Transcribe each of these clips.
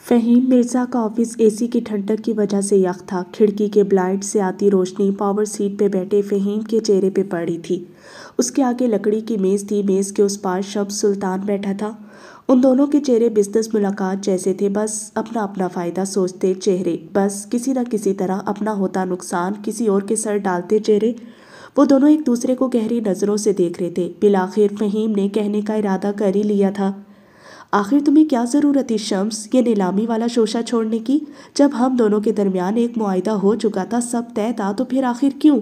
فہیم مرزا کا office a سی کی ٹھنڈک کی وجہ سے یخ تھا۔ کھڑکی کے بلائنڈ سے آتی روشنی پاور سیٹ پہ بیٹھے فہیم کے چہرے پہ پڑ رہی تھی۔ اس کے آگے لکڑی کی میز تھی، میز کے اس پار شمس سلطان بیٹھا تھا۔ ان دونوں کے چہرے بزنس ملاقات جیسے تھے، بس اپنا اپنا فائدہ سوچتے چہرے، بس کسی نہ کسی طرح اپنا ہوتا نقصان کسی اور کے سر ڈالتے چہرے۔ وہ دونوں ایک دوسرے کو گہری نظروں سے دیکھ رہے تھے۔ بالآخر فہیم نے کہنے کا ارادہ کر ہی لیا تھا، آخر تمہیں کیا ضرورت تھی شمس یہ نیلامی والا شوشہ چھوڑنے کی؟ جب ہم دونوں کے درمیان ایک معاہدہ ہو چکا تھا، سب طے تھا، تو پھر آخر کیوں؟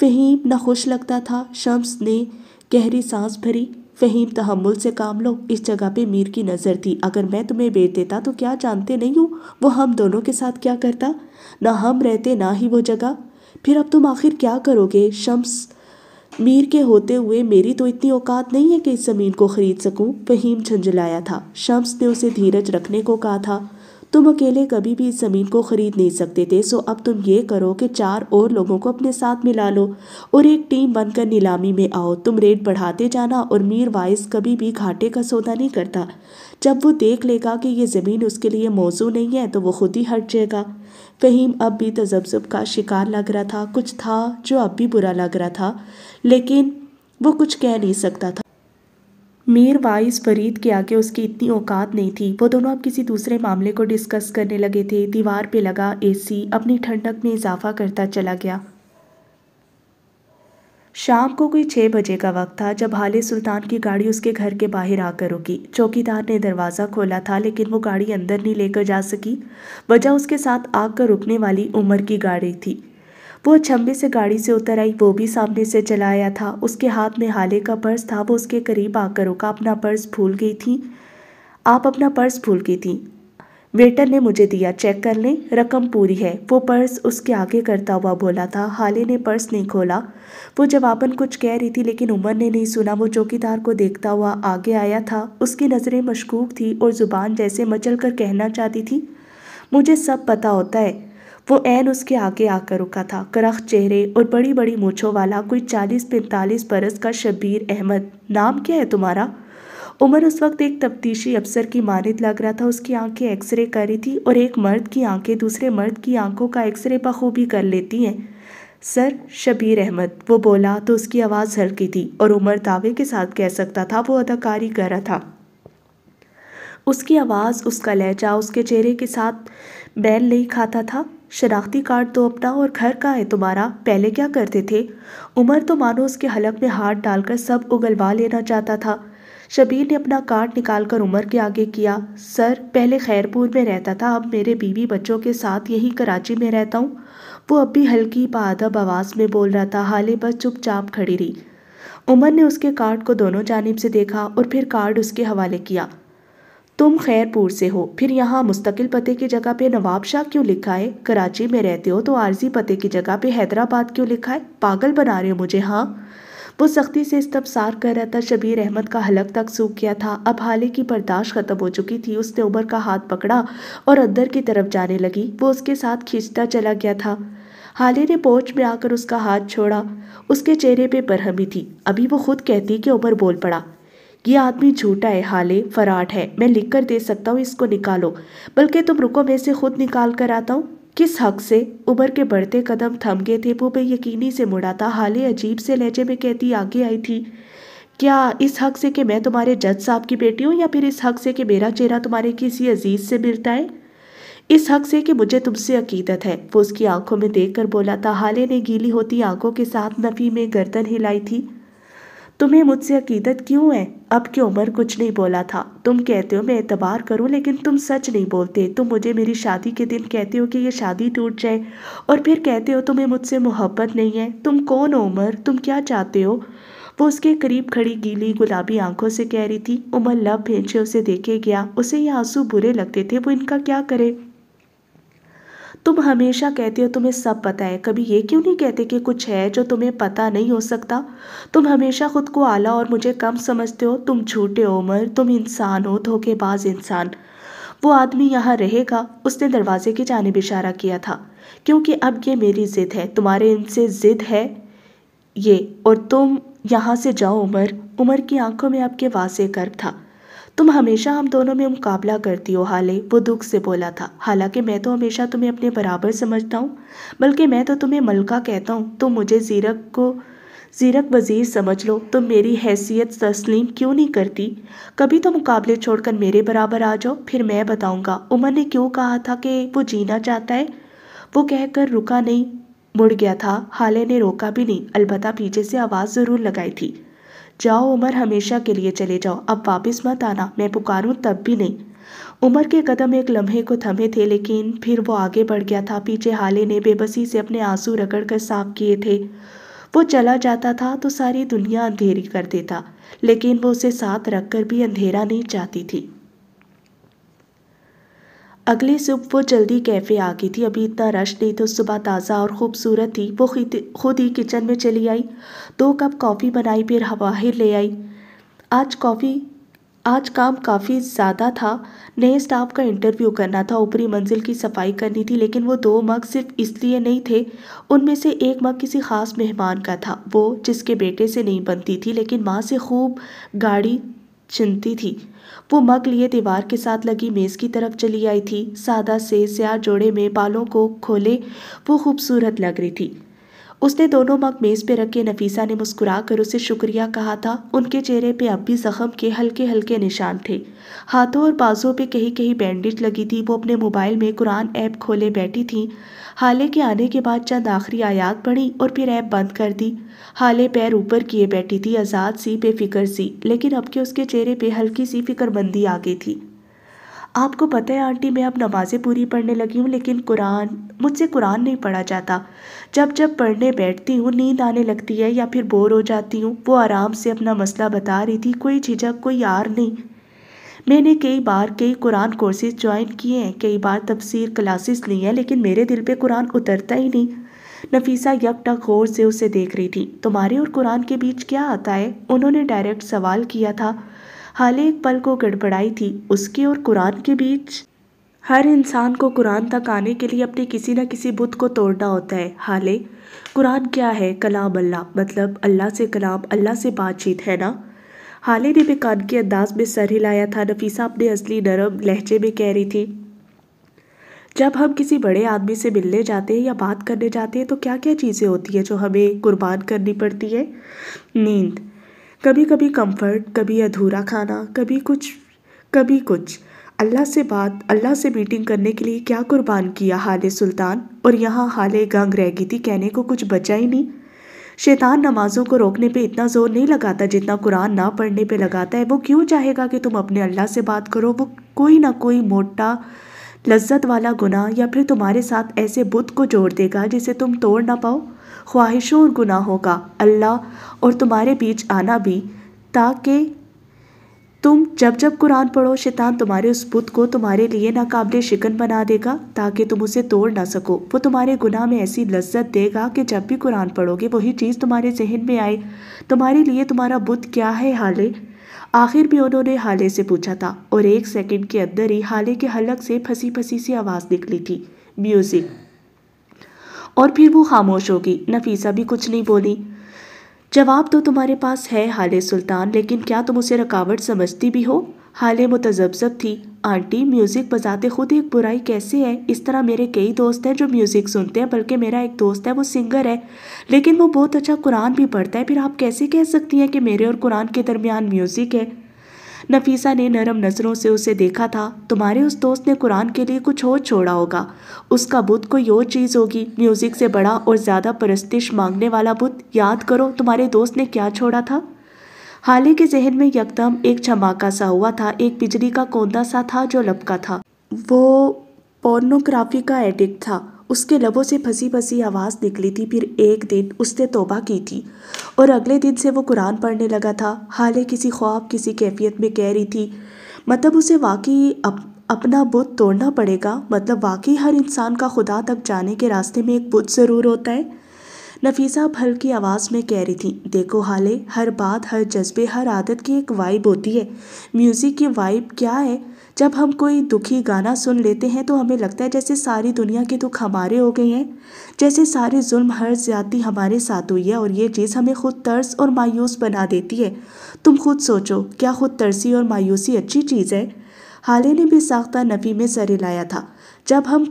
فہیم نہ خوش لگتا تھا۔ شمس نے گہری سانس بھری۔ فہیم تحمل سے کام لو، اس جگہ پہ میر کی نظر تھی، اگر میں تمہیں بیچ دیتا تو کیا جانتے نہیں ہو وہ ہم دونوں کے ساتھ کیا کرتا؟ نہ ہم رہتے نہ ہی وہ جگہ۔ پھر اب تم آخر کیا کرو گے شمس؟ میر کے ہوتے ہوئے میری تو اتنی اوقات نہیں ہے کہ اس زمین کو خرید سکوں۔ فہیم جھنجھلایا تھا۔ شمس نے اسے دھیرج رکھنے کو کہا تھا، تم اکیلے کبھی بھی اس زمین کو خرید نہیں سکتے تھے، سو اب تم یہ کرو کہ 4 اور لوگوں کو اپنے ساتھ ملا لو اور ایک ٹیم بن کر نیلامی میں آؤ۔ تم ریٹ بڑھاتے جانا، اور میر وائس کبھی بھی گھاٹے کا سودا نہیں کرتا۔ جب وہ دیکھ لے گا کہ یہ زمین اس کے لیے موزوں نہیں ہے تو وہ خود ہی ہٹ جائے گا۔ فہیم اب بھی تذبذب کا شکار لگ رہا تھا۔ کچھ تھا جو اب بھی برا لگ رہا تھا، لیکن وہ کچھ کہہ نہیں سکتا تھا۔ میر وائس فرید کے آگے اس کی اتنی اوقات نہیں تھی۔ وہ دونوں اب کسی دوسرے معاملے کو ڈسکس کرنے لگے تھے۔ دیوار پہ لگا اے سی اپنی ٹھنڈک میں اضافہ کرتا چلا گیا۔ شام کو کوئی 6 بجے کا وقت تھا جب حالے سلطان کی گاڑی اس کے گھر کے باہر آ کر رکی۔ چوکیدار نے دروازہ کھولا تھا، لیکن وہ گاڑی اندر نہیں لے کر جا سکی۔ وجہ اس کے ساتھ آ کر رکنے والی عمر کی گاڑی تھی۔ وہ اچھمبے سے گاڑی سے اتر آئی، وہ بھی سامنے سے چلا آیا تھا۔ اس کے ہاتھ میں حالے کا پرس تھا۔ وہ اس کے قریب آ کر رکا۔ اپنا پرس بھول گئی تھی آپ اپنا پرس بھول گئی تھی، ویٹر نے مجھے دیا، چیک کر لیں، رقم پوری ہے۔ وہ پرس اس کے آگے کرتا ہوا بولا تھا۔ حالے نے پرس نہیں کھولا۔ وہ جواباً کچھ کہہ رہی تھی، لیکن عمر نے نہیں سنا۔ وہ چوکیدار کو دیکھتا ہوا آگے آیا تھا۔ اس کی نظریں مشکوک تھی اور زبان جیسے مچل کر کہنا چاہتی تھی، مجھے سب پتہ ہوتا ہے۔ وہ عین اس کے آگے آ کر رکا تھا، کرخت چہرے اور بڑی بڑی مونچھوں والا، کوئی 40-45 برس کا شبیر احمد۔ نام کیا ہے تمہارا؟ عمر اس وقت ایک تفتیشی افسر کی مانند لگ رہا تھا۔ اس کی آنکھیں ایکس رے کر رہی تھی، اور ایک مرد کی آنکھیں دوسرے مرد کی آنکھوں کا ایکس رے بخوبی کر لیتی ہیں۔ سر شبیر احمد، وہ بولا تو اس کی آواز ہلکی تھی، اور عمر دعوے کے ساتھ کہہ سکتا تھا وہ اداکاری کر رہا تھا۔ اس کی آواز، اس کا لہجہ اس کے چہرے کے ساتھ میل نہیں کھاتا تھا۔ شناختی کارڈ دو اپنا، اور گھر کہاں ہے تمہارا؟ پہلے کیا کرتے تھے؟ عمر تو مانو اس کے حلق میں ہاتھ ڈال کر سب اگلوا لینا چاہتا تھا۔ شبیر نے اپنا کارڈ نکال کر عمر کے آگے کیا۔ سر پہلے خیرپور میں رہتا تھا، اب میرے بیوی بچوں کے ساتھ یہی کراچی میں رہتا ہوں۔ وہ اب بھی ہلکی باادب آواز میں بول رہا تھا۔ حالے بس چپ چاپ کھڑی رہی۔ عمر نے اس کے کارڈ کو دونوں جانب سے دیکھا اور پھر کارڈ اس کے حوالے کیا۔ تم خیرپور سے ہو، پھر یہاں مستقل پتے کی جگہ پہ نواب شاہ کیوں لکھا ہے؟ کراچی میں رہتے ہو تو عارضی پتے کی جگہ پہ حیدرآباد کیوں لکھا ہے؟ پاگل بنا رہے ہو مجھے؟ ہاں، وہ سختی سے استفسار کر رہا تھا۔ شبیر احمد کا حلق تک سوکھ گیا تھا۔ اب حالے کی برداشت ختم ہو چکی تھی۔ اس نے عمر کا ہاتھ پکڑا اور اندر کی طرف جانے لگی۔ وہ اس کے ساتھ کھینچتا چلا گیا تھا۔ حالے نے پوچھ میں آ کر اس کا ہاتھ چھوڑا۔ اس کے چہرے پہ برہمی تھی۔ ابھی وہ خود کہتی کہ عمر بول پڑا، یہ آدمی جھوٹا ہے حالے، فراڈ ہے، میں لکھ کر دے سکتا ہوں، اس کو نکالو۔ بلکہ تم رکو، میں اسے خود نکال کر آتا ہوں۔ کس حق سے؟ عمر کے بڑھتے قدم تھم گئے تھے۔ وہ بے یقینی سے مڑا تھا۔ حالے عجیب سے لہجے میں کہتی آگے آئی تھی، کیا اس حق سے کہ میں تمہارے جج صاحب کی بیٹی ہوں، یا پھر اس حق سے کہ میرا چہرہ تمہارے کسی عزیز سے ملتا ہے؟ اس حق سے کہ مجھے تم سے عقیدت ہے، وہ اس کی آنکھوں میں دیکھ کر بولا تھا۔ حالے نے گیلی ہوتی آنکھوں کے ساتھ نفی میں گردن ہلائی تھی۔ تمہیں مجھ سے عقیدت کیوں ہے؟ اب کہ عمر کچھ نہیں بولا تھا۔ تم کہتے ہو میں اعتبار کروں، لیکن تم سچ نہیں بولتے۔ تم مجھے میری شادی کے دن کہتے ہو کہ یہ شادی ٹوٹ جائے، اور پھر کہتے ہو تمہیں مجھ سے محبت نہیں ہے۔ تم کون ہو عمر؟ تم کیا چاہتے ہو؟ وہ اس کے قریب کھڑی گیلی گلابی آنکھوں سے کہہ رہی تھی۔ عمر لب بھینچے اسے دیکھے گیا۔ اسے یہ آنسو برے لگتے تھے، وہ ان کا کیا کرے؟ تم ہمیشہ کہتے ہو تمہیں سب پتہ ہے، کبھی یہ کیوں نہیں کہتے کہ کچھ ہے جو تمہیں پتہ نہیں ہو سکتا؟ تم ہمیشہ خود کو اعلیٰ اور مجھے کم سمجھتے ہو۔ تم جھوٹے ہو عمر، تم انسان ہو، دھوکے باز انسان۔ وہ آدمی یہاں رہے گا، اس نے دروازے کی جانب اشارہ کیا تھا، کیونکہ اب یہ میری ضد ہے، تمہارے ان سے ضد ہے یہ، اور تم یہاں سے جاؤ عمر۔ عمر کی آنکھوں میں اب کے واضح کرب تھا۔ تم ہمیشہ ہم دونوں میں مقابلہ کرتی ہو حالے، وہ دکھ سے بولا تھا۔ حالانکہ میں تو ہمیشہ تمہیں اپنے برابر سمجھتا ہوں، بلکہ میں تو تمہیں ملکہ کہتا ہوں۔ تم مجھے زیرک وزیر سمجھ لو، تم میری حیثیت تسلیم کیوں نہیں کرتی؟ کبھی تو مقابلے چھوڑ کر میرے برابر آ جاؤ، پھر میں بتاؤں گا عمر نے کیوں کہا تھا کہ وہ جینا چاہتا ہے۔ وہ کہہ کر رکا نہیں، مڑ گیا تھا۔ حالے نے روکا بھی نہیں، البتہ پیچھے سے آواز ضرور لگائی تھی، جاؤ عمر، ہمیشہ کے لیے چلے جاؤ، اب واپس مت آنا، میں پکاروں تب بھی نہیں۔ عمر کے قدم ایک لمحے کو تھمے تھے، لیکن پھر وہ آگے بڑھ گیا تھا۔ پیچھے حالے نے بے بسی سے اپنے آنسو رگڑ کر صاف کیے تھے۔ وہ چلا جاتا تھا تو ساری دنیا اندھیری کر دیتا، لیکن وہ اسے ساتھ رکھ کر بھی اندھیرا نہیں چاہتی تھی۔ اگلی صبح وہ جلدی کیفے آ گئی تھی، ابھی اتنا رش نہیں تھا، صبح تازہ اور خوبصورت تھی۔ وہ خود ہی کچن میں چلی آئی، 2 کپ کافی بنائی، پھر باہر لے آئی۔ آج کام کافی زیادہ تھا، نئے سٹاف کا انٹرویو کرنا تھا، اوپری منزل کی صفائی کرنی تھی، لیکن وہ 2 مگ صرف اس لیے نہیں تھے، ان میں سے ایک مگ کسی خاص مہمان کا تھا، وہ جس کے بیٹے سے نہیں بنتی تھی لیکن ماں سے خوب گاڑی چنتی تھی۔ وہ مگ لیے دیوار کے ساتھ لگی میز کی طرف چلی آئی تھی، سادہ سے سیاہ جوڑے میں بالوں کو کھولے وہ خوبصورت لگ رہی تھی۔ اس نے دونوں مگ میز پہ رکھے، نفیسہ نے مسکرا کر اسے شکریہ کہا تھا، ان کے چہرے پہ اب بھی زخم کے ہلکے ہلکے نشان تھے، ہاتھوں اور بازوں پہ کہیں کہیں بینڈیج لگی تھی۔ وہ اپنے موبائل میں قرآن ایپ کھولے بیٹھی تھی، حالے کے آنے کے بعد چند آخری آیات پڑھی اور پھر ایپ بند کر دی۔ حالے پیر اوپر کیے بیٹھی تھی، آزاد سی، بے فکر سی، لیکن اب کے اس کے چہرے پہ ہلکی سی فکر مندی آ گئی تھی۔ آپ کو پتہ ہے آنٹی، میں اب نمازیں پوری پڑھنے لگی ہوں، لیکن مجھ سے قرآن نہیں پڑھا جاتا۔ جب پڑھنے بیٹھتی ہوں نیند آنے لگتی ہے یا پھر بور ہو جاتی ہوں۔ وہ آرام سے اپنا مسئلہ بتا رہی تھی، کوئی جھجک، کوئی آر نہیں۔ میں نے کئی قرآن کورسز جوائن کیے ہیں، کئی بار تفسیر کلاسز لی ہیں، لیکن میرے دل پہ قرآن اترتا ہی نہیں۔ نفیسہ یک ٹک غور سے اسے دیکھ رہی تھی۔ تمہارے اور قرآن کے بیچ کیا آتا ہے؟ انہوں نے ڈائریکٹ سوال کیا تھا۔ حالے ایک پل کو گڑبڑائی تھی، اس کے اور قرآن کے بیچ؟ ہر انسان کو قرآن تک آنے کے لیے اپنے کسی نہ کسی بت کو توڑنا ہوتا ہے حالے۔ قرآن کیا ہے؟ کلام اللہ، مطلب اللہ سے کلام، اللہ سے بات چیت ہے نا؟ حالے نے بے کان کے انداز میں سر ہلایا تھا۔ نفیسہ اپنے اصلی نرم لہجے میں کہہ رہی تھی، جب ہم کسی بڑے آدمی سے ملنے جاتے ہیں یا بات کرنے جاتے ہیں تو کیا کیا چیزیں ہوتی ہیں جو ہمیں قربان کرنی پڑتی ہے؟ نیند، کبھی کبھی کمفرٹ، کبھی ادھورا کھانا، کبھی کچھ۔ اللہ سے بات، اللہ سے میٹنگ کرنے کے لیے کیا قربان کیا حالے سلطان؟ اور یہاں حالے گنگ رہ گئی تھی، کہنے کو کچھ بچا ہی نہیں۔ شیطان نمازوں کو روکنے پہ اتنا زور نہیں لگاتا جتنا قرآن نہ پڑھنے پہ لگاتا ہے۔ وہ کیوں چاہے گا کہ تم اپنے اللہ سے بات کرو؟ وہ کوئی نہ کوئی موٹا لذت والا گناہ یا پھر تمہارے ساتھ ایسے بت کو جوڑ دے گا جسے تم توڑ نہ پاؤ۔ خواہشوں اور گناہوں کا اللہ اور تمہارے بیچ آنا بھی، تاکہ تم جب قرآن پڑھو شیطان تمہارے اس بت کو تمہارے لیے ناقابل شکن بنا دے گا تاکہ تم اسے توڑ نہ سکو۔ وہ تمہارے گناہ میں ایسی لذت دے گا کہ جب بھی قرآن پڑھو گے وہی چیز تمہارے ذہن میں آئے۔ تمہارے لیے تمہارا بت کیا ہے حالے؟ آخر بھی انہوں نے حالے سے پوچھا تھا، اور 1 سیکنڈ کے اندر ہی حالے کے حلق سے پھنسی پھنسی سی آواز نکلی تھی، میوزک۔ اور پھر وہ خاموش ہوگی۔ نفیسہ بھی کچھ نہیں بولی۔ جواب تو تمہارے پاس ہے حالے سلطان، لیکن کیا تم اسے رکاوٹ سمجھتی بھی ہو؟ حالے متذبذب تھی۔ آنٹی، میوزک بجاتے خود ایک برائی کیسے ہے؟ اس طرح میرے کئی دوست ہیں جو میوزک سنتے ہیں، بلکہ میرا ایک دوست ہے وہ سنگر ہے، لیکن وہ بہت اچھا قرآن بھی پڑھتا ہے، پھر آپ کیسے کہہ سکتی ہیں کہ میرے اور قرآن کے درمیان میوزک ہے؟ نفیسہ نے نرم نظروں سے اسے دیکھا تھا۔ تمہارے اس دوست نے قرآن کے لیے کچھ اور چھوڑا ہوگا، اس کا بت کوئی اور چیز ہوگی، میوزک سے بڑا اور زیادہ پرستش مانگنے والا بت۔ یاد کرو تمہارے دوست نے کیا چھوڑا تھا؟ حالے کے ذہن میں یکدم ایک چماکا سا ہوا تھا، ایک بجلی کا کوندا سا تھا جو لپکا تھا۔ وہ پورنوگرافی کا ایڈکٹ تھا۔ اس کے لبوں سے پھنسی پھنسی آواز نکلی تھی، پھر ایک دن اس نے توبہ کی تھی اور اگلے دن سے وہ قرآن پڑھنے لگا تھا۔ حالے کسی خواب کسی کیفیت میں کہہ رہی تھی، مطلب اسے واقعی اپنا بت توڑنا پڑے گا؟ مطلب واقعی ہر انسان کا خدا تک جانے کے راستے میں ایک بت ضرور ہوتا ہے؟ نفیسہ اب ہلکی آواز میں کہہ رہی تھی، دیکھو حالے، ہر بات، ہر جذبے، ہر عادت کی ایک وائب ہوتی ہے۔ میوزک کی وائب کیا ہے؟ جب ہم کوئی دکھی گانا سن لیتے ہیں تو ہمیں لگتا ہے جیسے ساری دنیا کے دکھ ہمارے ہو گئے ہیں، جیسے سارے ظلم ہر زیادتی ہمارے ساتھ ہوئی ہے، اور یہ چیز ہمیں خود ترس اور مایوس بنا دیتی ہے۔ تم خود سوچو، کیا خود ترسی اور مایوسی اچھی چیز ہے؟ حالے نے بھی ساختہ نفی میں سر ہلایا تھا۔ جب ہم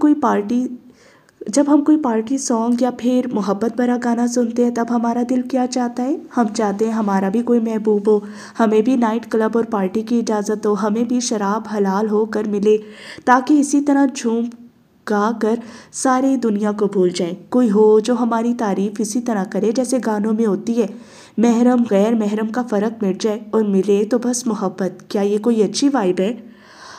کوئی پارٹی سانگ یا پھر محبت بھرا گانا سنتے ہیں تب ہمارا دل کیا چاہتا ہے؟ ہم چاہتے ہیں ہمارا بھی کوئی محبوب ہو، ہمیں بھی نائٹ کلب اور پارٹی کی اجازت ہو، ہمیں بھی شراب حلال ہو کر ملے، تاکہ اسی طرح جھوم گا کر ساری دنیا کو بھول جائیں۔ کوئی ہو جو ہماری تعریف اسی طرح کرے جیسے گانوں میں ہوتی ہے، محرم غیر محرم کا فرق مٹ جائے اور ملے تو بس محبت۔ کیا یہ کوئی اچھی وائب ہے؟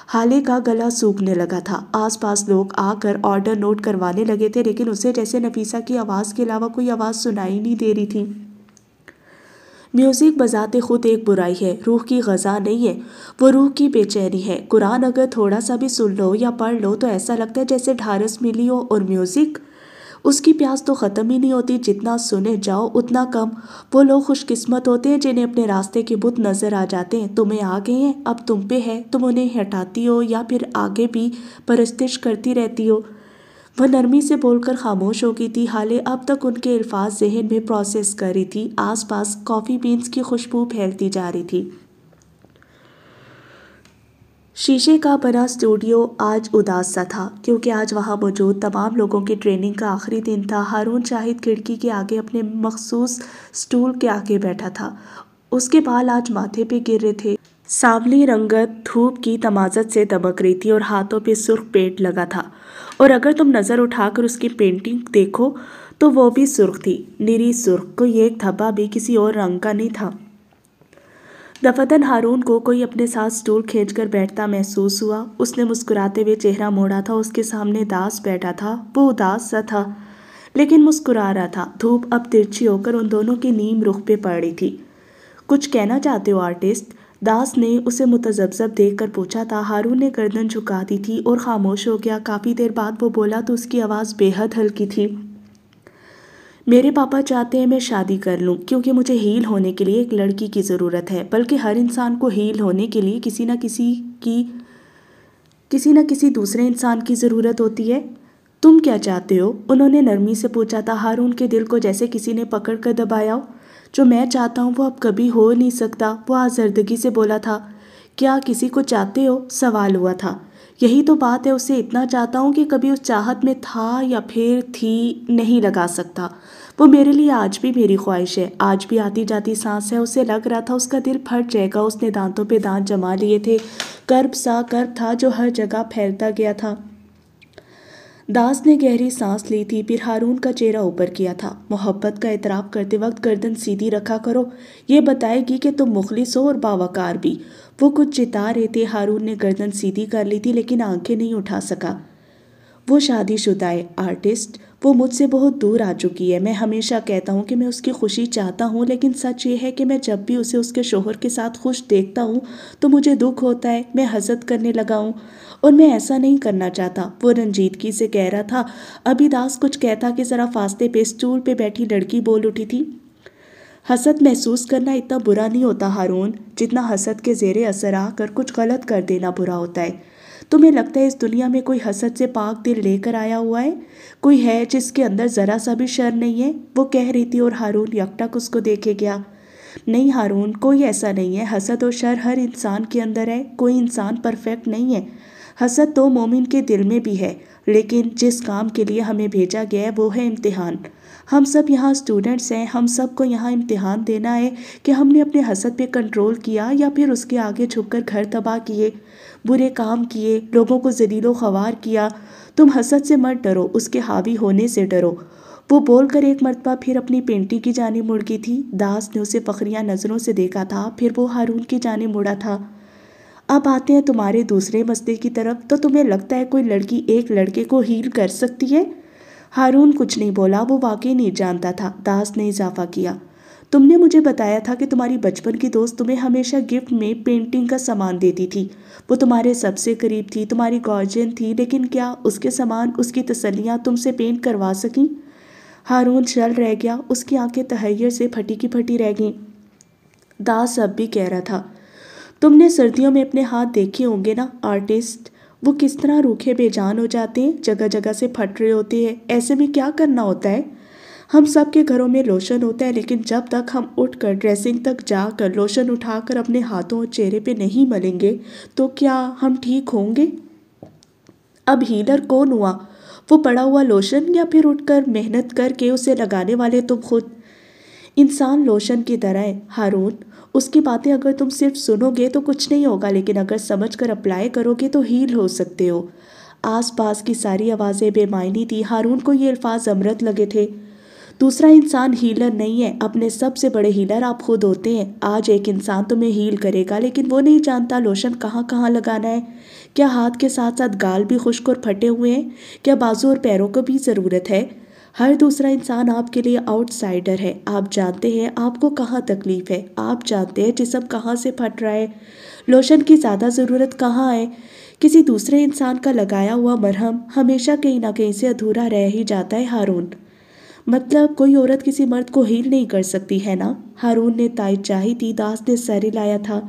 حالے کا گلا سوکھنے لگا تھا۔ آس پاس لوگ آ کر آرڈر نوٹ کروانے لگے تھے، لیکن اسے جیسے نفیسہ کی آواز کے علاوہ کوئی آواز سنائی نہیں دے رہی تھی۔ میوزک بذات خود ایک برائی ہے، روح کی غذا نہیں ہے، وہ روح کی بے چینی ہے۔ قرآن اگر تھوڑا سا بھی سن لو یا پڑھ لو تو ایسا لگتا ہے جیسے ڈھارس ملی ہو، اور میوزک، اس کی پیاس تو ختم ہی نہیں ہوتی، جتنا سنے جاؤ اتنا کم۔ وہ لوگ خوش قسمت ہوتے ہیں جنہیں اپنے راستے کے بت نظر آ جاتے ہیں۔ تمہیں آ گئے ہیں، اب تم پہ ہے، تم انہیں ہٹاتی ہو یا پھر آگے بھی پرستش کرتی رہتی ہو۔ وہ نرمی سے بول کر خاموش ہو گئی تھی۔ حالے اب تک ان کے الفاظ ذہن میں پروسیس کر رہی تھی۔ آس پاس کافی بینز کی خوشبو پھیلتی جا رہی تھی۔ شیشے کا بنا اسٹوڈیو آج اداس سا تھا، کیونکہ آج وہاں موجود تمام لوگوں کی ٹریننگ کا آخری دن تھا۔ ہارون شاہد کھڑکی کے آگے اپنے مخصوص سٹول کے آگے بیٹھا تھا۔ اس کے بال آج ماتھے پہ گر رہے تھے۔ سانولی رنگت دھوپ کی تمازت سے دمک رہی تھی اور ہاتھوں پہ سرخ پینٹ لگا تھا، اور اگر تم نظر اٹھا کر اس کی پینٹنگ دیکھو تو وہ بھی سرخ تھی، نری سرخ، کوئی ایک دھبا بھی کسی اور رنگ کا نہیں تھا۔ دفتن ہارون کو کوئی اپنے ساتھ سٹول کھینچ کر بیٹھتا محسوس ہوا۔ اس نے مسکراتے ہوئے چہرہ موڑا تھا۔ اس کے سامنے داس بیٹھا تھا، وہ اداس سا تھا لیکن مسکرا رہا تھا۔ دھوپ اب ترچھی ہو کر ان دونوں کے نیم رخ پہ پڑ رہی تھی۔ کچھ کہنا چاہتے ہو آرٹسٹ؟ داس نے اسے متذبذب دیکھ کر پوچھا تھا۔ ہارون نے گردن جھکا دی تھی اور خاموش ہو گیا۔ کافی دیر بعد وہ بولا تو اس کی آواز بے حد ہلکی تھی۔ میرے پاپا چاہتے ہیں میں شادی کر لوں، کیونکہ مجھے ہیل ہونے کے لیے ایک لڑکی کی ضرورت ہے، بلکہ ہر انسان کو ہیل ہونے کے لیے کسی نہ کسی دوسرے انسان کی ضرورت ہوتی ہے۔ تم کیا چاہتے ہو؟ انہوں نے نرمی سے پوچھا تھا۔ ہارون کے دل کو جیسے کسی نے پکڑ کر دبایا ہو۔ جو میں چاہتا ہوں وہ اب کبھی ہو نہیں سکتا، وہ آزردگی سے بولا تھا۔ کیا کسی کو چاہتے ہو؟ سوال ہوا تھا۔ یہی تو بات ہے، اسے اتنا چاہتا ہوں کہ کبھی اس چاہت میں تھا یا پھر تھی نہیں لگا سکتا۔ وہ میرے لیے آج بھی میری خواہش ہے، آج بھی آتی جاتی سانس ہے۔ اسے لگ رہا تھا اس کا دل پھٹ جائے گا۔ اس نے دانتوں پہ دانت جما لیے تھے۔ کرب تھا جو ہر جگہ پھیلتا گیا تھا۔ داس نے گہری سانس لی تھی، پھر ہارون کا چہرہ اوپر کیا تھا۔ محبت کا اعتراف کرتے وقت گردن سیدھی رکھا کرو، یہ بتائے گی کہ تم مخلص ہو اور باوقار بھی۔ وہ کچھ جتا رہے تھے۔ ہارون نے گردن سیدھی کر لی تھی لیکن آنکھیں نہیں اٹھا سکا۔ وہ شادی شدہ ہے آرٹسٹ، وہ مجھ سے بہت دور آ چکی ہے۔ میں ہمیشہ کہتا ہوں کہ میں اس کی خوشی چاہتا ہوں، لیکن سچ یہ ہے کہ میں جب بھی اسے اس کے شوہر کے ساتھ خوش دیکھتا ہوں تو مجھے دکھ ہوتا ہے، میں حسد کرنے لگا ہوں، اور میں ایسا نہیں کرنا چاہتا۔ وہ رنجیدگی سے کہہ رہا تھا۔ ابھی داس کچھ کہتا کہ ذرا فاصلے پہ اسٹول پہ بیٹھی لڑکی بول اٹھی تھی۔ حسد محسوس کرنا اتنا برا نہیں ہوتا ہارون، جتنا حسد کے زیر اثر آ کر کچھ غلط کر دینا برا ہوتا ہے۔ تمہیں لگتا ہے اس دنیا میں کوئی حسد سے پاک دل لے کر آیا ہوا ہے؟ کوئی ہے جس کے اندر ذرا سا بھی شر نہیں ہے؟ وہ کہہ رہی تھی اور ہارون یکٹک اس کو دیکھے گیا۔ نہیں ہارون، کوئی ایسا نہیں ہے۔ حسد اور شر ہر انسان کے اندر ہے، کوئی انسان پرفیکٹ نہیں ہے۔ حسد تو مومن کے دل میں بھی ہے، لیکن جس کام کے لیے ہمیں بھیجا گیا ہے وہ ہے امتحان۔ ہم سب یہاں اسٹوڈنٹس ہیں، ہم سب کو یہاں امتحان دینا ہے کہ ہم نے اپنے حسد پہ کنٹرول کیا یا پھر اس کے آگے جھک کر گھر تباہ کیے، برے کام کیے، لوگوں کو ذلیل و خوار کیا۔ تم حسد سے مت ڈرو، اس کے حاوی ہونے سے ڈرو۔ وہ بول کر ایک مرتبہ پھر اپنی پینٹنگ کی جانب مڑ گئی تھی۔ داس نے اسے فخریہ نظروں سے دیکھا تھا، پھر وہ ہارون کی جانب مڑا تھا۔ اب آتے ہیں تمہارے دوسرے مسئلے کی طرف۔ تو تمہیں لگتا ہے کوئی لڑکی ایک لڑکے کو ہیل کر سکتی ہے؟ ہارون کچھ نہیں بولا، وہ واقعی نہیں جانتا تھا۔ داس نے اضافہ کیا، تم نے مجھے بتایا تھا کہ تمہاری بچپن کی دوست تمہیں ہمیشہ گفٹ میں پینٹنگ کا سامان دیتی تھی، وہ تمہارے سب سے قریب تھی، تمہاری گارجین تھی، لیکن کیا اس کے سامان، اس کی تسلیاں تم سے پینٹ کروا سکیں؟ ہارون چل رہ گیا، اس کی آنکھیں تحیر سے پھٹی کی پھٹی رہ گئیں۔ داس اب بھی کہہ رہا تھا، تم نے سردیوں میں اپنے ہاتھ دیکھے ہوں گے نا آرٹسٹ، وہ کس طرح روکھے بے جان ہو جاتے ہیں، جگہ جگہ سے پھٹ رہے ہوتے ہیں۔ ایسے میں کیا کرنا ہوتا ہے؟ ہم سب کے گھروں میں لوشن ہوتا ہے، لیکن جب تک ہم اٹھ کر ڈریسنگ تک جا کر لوشن اٹھا کر اپنے ہاتھوں اور چہرے پہ نہیں ملیں گے تو کیا ہم ٹھیک ہوں گے؟ اب ہیلر کون ہوا، وہ پڑا ہوا لوشن یا پھر اٹھ کر محنت کر کے اسے لگانے والے تم خود؟ انسان لوشن کی طرح ہے ہارون، اس کی باتیں اگر تم صرف سنو گے تو کچھ نہیں ہوگا، لیکن اگر سمجھ کر اپلائی کرو گے تو ہیل ہو سکتے ہو۔ آس پاس کی ساری آوازیں بے معنی تھی، ہارون کو یہ الفاظ امرت لگے تھے۔ دوسرا انسان ہیلر نہیں ہے، اپنے سب سے بڑے ہیلر آپ خود ہوتے ہیں۔ آج ایک انسان تمہیں ہیل کرے گا، لیکن وہ نہیں جانتا لوشن کہاں کہاں لگانا ہے۔ کیا ہاتھ کے ساتھ ساتھ گال بھی خشک اور پھٹے ہوئے ہیں؟ کیا بازو اور پیروں کو بھی ضرورت ہے؟ ہر دوسرا انسان آپ کے لیے آؤٹ سائڈر ہے۔ آپ جانتے ہیں آپ کو کہاں تکلیف ہے، آپ جانتے ہیں جسم کہاں سے پھٹ رہا ہے، لوشن کی زیادہ ضرورت کہاں ہے۔ کسی دوسرے انسان کا لگایا ہوا مرہم ہمیشہ کہیں نہ کہیں سے ادھورا رہ ہی جاتا ہے ہارون۔ مطلب کوئی عورت کسی مرد کو ہیل نہیں کر سکتی ہے نا؟ ہارون نے تائید چاہی تھی، داس نے سر ہلایا تھا۔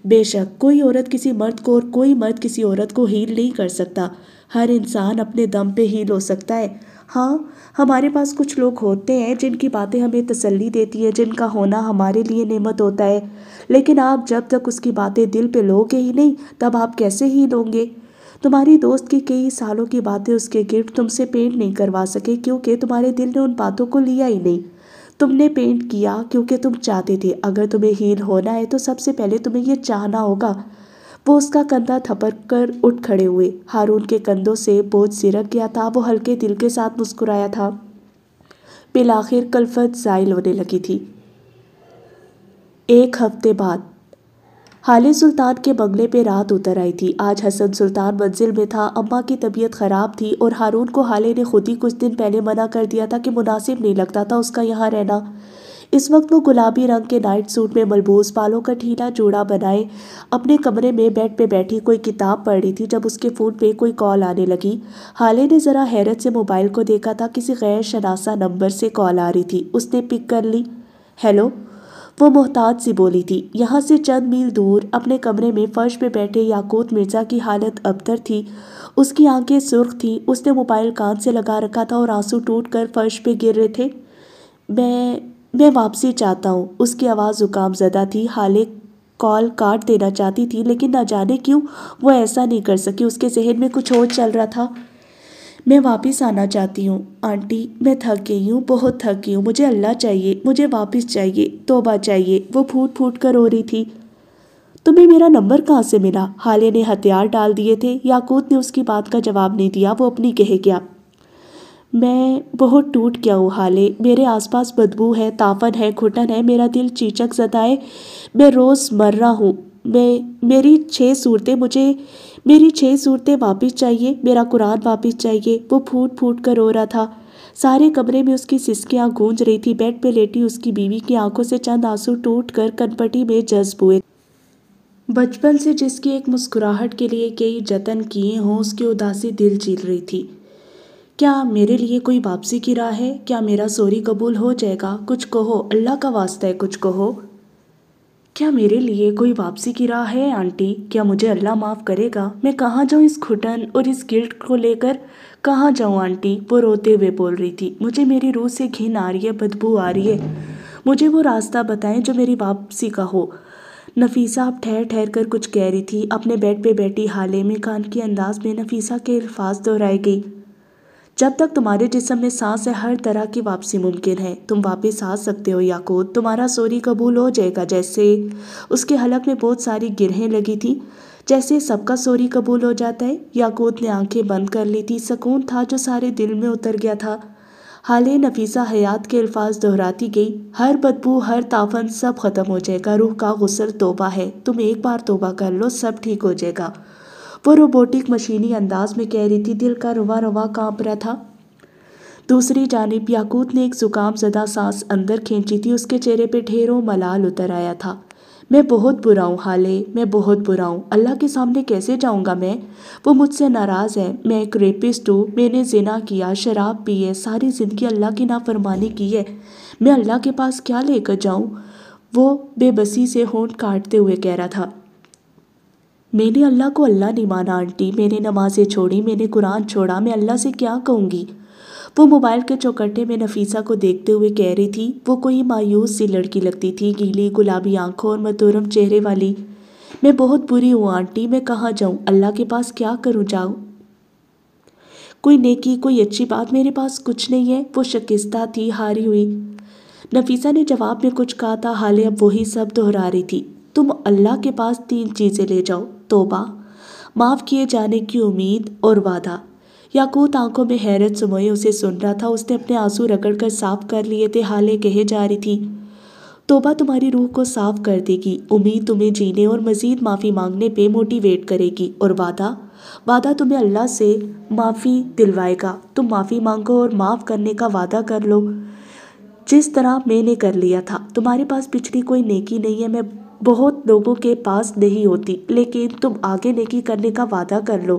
بے شک کوئی عورت کسی مرد کو اور کوئی مرد کسی عورت کو ہیل نہیں کر سکتا، ہر انسان اپنے دم پہ ہیل ہو سکتا ہے۔ ہاں، ہمارے پاس کچھ لوگ ہوتے ہیں جن کی باتیں ہمیں تسلی دیتی ہیں، جن کا ہونا ہمارے لیے نعمت ہوتا ہے، لیکن آپ جب تک اس کی باتیں دل پہ لوگے ہی نہیں تب آپ کیسے ہیل ہوں گے؟ تمہاری دوست کی کئی سالوں کی باتیں اس کے گرد تم سے پینٹ نہیں کروا سکے کیونکہ تمہارے دل نے ان باتوں کو لیا ہی نہیں۔ تم نے پینٹ کیا کیونکہ تم چاہتے تھے۔ اگر تمہیں ہیل ہونا ہے تو سب سے پہلے تمہیں یہ چاہنا ہوگا۔ وہ اس کا کندھا تھپک کر اٹھ کھڑے ہوئے۔ ہارون کے کندھوں سے بوجھ سرک گیا تھا، وہ ہلکے دل کے ساتھ مسکرایا تھا۔ بالآخر کلفت زائل ہونے لگی تھی۔ ایک ہفتے بعد حالے سلطان کے بنگلے پہ رات اتر آئی تھی۔ آج حسن سلطان منزل میں تھا، اماں کی طبیعت خراب تھی اور ہارون کو حالے نے خود ہی کچھ دن پہلے منع کر دیا تھا کہ مناسب نہیں لگتا تھا اس کا یہاں رہنا۔ اس وقت وہ گلابی رنگ کے نائٹ سوٹ میں ملبوس، بالوں کا ڈھیلا جوڑا بنائے اپنے کمرے میں بیڈ پہ بیٹھی کوئی کتاب پڑھ رہی تھی جب اس کے فون پہ کوئی کال آنے لگی۔ حالے نے ذرا حیرت سے موبائل کو دیکھا تھا، کسی غیر شناسا نمبر سے کال آ رہی تھی۔ اس نے پک کر لی۔ ہیلو، وہ محتاط سی بولی تھی۔ یہاں سے چند میل دور اپنے کمرے میں فرش پہ بیٹھے یاقوت مرزا کی حالت ابتر تھی، اس کی آنکھیں سرخ تھیں، اس نے موبائل کان سے لگا رکھا تھا اور آنسو ٹوٹ کر فرش پہ گر رہے تھے۔ میں واپسی چاہتا ہوں۔ اس کی آواز زکام زدہ تھی۔ حالے کال کاٹ دینا چاہتی تھی لیکن نہ جانے کیوں وہ ایسا نہیں کر سکی، اس کے ذہن میں کچھ اور چل رہا تھا۔ میں واپس آنا چاہتی ہوں آنٹی، میں تھک گئی ہوں، بہت تھک گئی ہوں، مجھے اللہ چاہیے، مجھے واپس چاہیے، توبہ چاہیے، وہ پھوٹ پھوٹ کر رو رہی تھی۔ تمہیں میرا نمبر کہاں سے ملا؟ حالے نے ہتھیار ڈال دیے تھے۔ یاقوت نے اس کی بات کا جواب نہیں دیا، وہ اپنی کہہ گیا۔ میں بہت ٹوٹ گیا ہوں حالے، میرے آس پاس بدبو ہے، تافن ہے، گھٹن ہے، میرا دل چیچک زدہ ہے، میں روز مر رہا ہوں۔ میری 6 صورتیں واپس چاہیے، میرا قرآن واپس چاہیے، وہ پھوٹ پھوٹ کر رو رہا تھا۔ سارے کمرے میں اس کی سسکیاں گونج رہی تھی۔ بیڈ پہ لیٹی اس کی بیوی کی آنکھوں سے چند آنسو ٹوٹ کر کنپٹی میں جذب ہوئے۔ بچپن سے جس کی ایک مسکراہٹ کے لیے کئی جتن کیے ہوں، اس کی اداسی دل چیر رہی تھی۔ کیا میرے لیے کوئی واپسی کی راہ ہے؟ کیا میرا سوری قبول ہو جائے گا؟ کچھ کہو، اللہ کا واسطہ ہے، کچھ کہو۔ کیا میرے لیے کوئی واپسی کی راہ ہے آنٹی؟ کیا مجھے اللہ معاف کرے گا؟ میں کہاں جاؤں اس گھٹن اور اس گلٹ کو لے کر؟ کہاں جاؤں آنٹی؟ وہ روتے ہوئے بول رہی تھی۔ مجھے میری روح سے گھن آ رہی ہے، بدبو آ رہی ہے، مجھے وہ راستہ بتائیں جو میری واپسی کا ہو۔ نفیسہ اب ٹھہر ٹھہر کر کچھ کہہ رہی تھی۔ اپنے بیڈ پہ بیٹھی حالے میں کان کے انداز میں نفیسہ کے الفاظ دہرائے گئی۔ جب تک تمہارے جسم میں سانس ہے ہر طرح کی واپسی ممکن ہے، تم واپس آ سکتے ہو یاقوت، تمہارا سوری قبول ہو جائے گا۔ جیسے اس کے حلق میں بہت ساری گرہیں لگی تھی، جیسے سب کا سوری قبول ہو جاتا ہے۔ یاقوت نے آنکھیں بند کر لی تھی، سکون تھا جو سارے دل میں اتر گیا تھا۔ حالے نفیسہ حیات کے الفاظ دہراتی گئی، ہر بدبو، ہر تافن، سب ختم ہو جائے گا، روح کا غسل توبہ ہے، تم ایک بار توبہ کر لو، سب ٹھیک ہو جائے گا۔ وہ روبوٹک مشینی انداز میں کہہ رہی تھی، دل کا رواں رواں کانپ رہا تھا۔ دوسری جانب یاقوت نے ایک زکام زدہ سانس اندر کھینچی تھی، اس کے چہرے پہ ڈھیروں ملال اتر آیا تھا۔ میں بہت برا ہوں حالے، میں بہت برا ہوں، اللہ کے سامنے کیسے جاؤں گا میں؟ وہ مجھ سے ناراض ہے، میں ایک ریپسٹ ہوں، میں نے زنا کیا، شراب پی ہے، ساری زندگی اللہ کی نافرمانی کی ہے، میں اللہ کے پاس کیا لے کر جاؤں؟ وہ بے بسی سے ہونٹ کاٹتے ہوئے کہہ رہا تھا۔ میں نے اللہ کو اللہ نہیں مانا آنٹی، میں نے نمازیں چھوڑی، میں نے قرآن چھوڑا، میں اللہ سے کیا کہوں گی؟ وہ موبائل کے چوکٹے میں نفیسہ کو دیکھتے ہوئے کہہ رہی تھی۔ وہ کوئی مایوس سی لڑکی لگتی تھی، گیلی گلابی آنکھوں اور متورم چہرے والی۔ میں بہت بری ہوں آنٹی، میں کہاں جاؤں؟ اللہ کے پاس کیا کروں جاؤں؟ کوئی نیکی، کوئی اچھی بات میرے پاس کچھ نہیں ہے۔ وہ شکستہ تھی، ہاری ہوئی۔ نفیسہ نے جواب میں کچھ کہا تھا، حالے اب وہی سب دہرا رہی تھی۔ تم اللہ کے پاس 3 چیزیں لے جاؤ: توبہ، معاف کیے جانے کی امید اور وعدہ۔ یاقوت آنکھوں میں حیرت سموئے اسے سن رہا تھا۔ اس نے اپنے آنسو رگڑ کر صاف کر لیے تھے۔ حالے کہے جا رہی تھی، توبہ تمہاری روح کو صاف کر دے گی، امید تمہیں جینے اور مزید معافی مانگنے پہ موٹیویٹ کرے گی، اور وعدہ تمہیں اللہ سے معافی دلوائے گا۔ تم معافی مانگو اور معاف کرنے کا وعدہ کر لو، جس طرح میں نے کر لیا تھا۔ تمہارے پاس پچھلی کوئی نیکی نہیں ہے، میں بہت لوگوں کے پاس نہیں ہوتی، لیکن تم آگے نیکی کرنے کا وعدہ کر لو،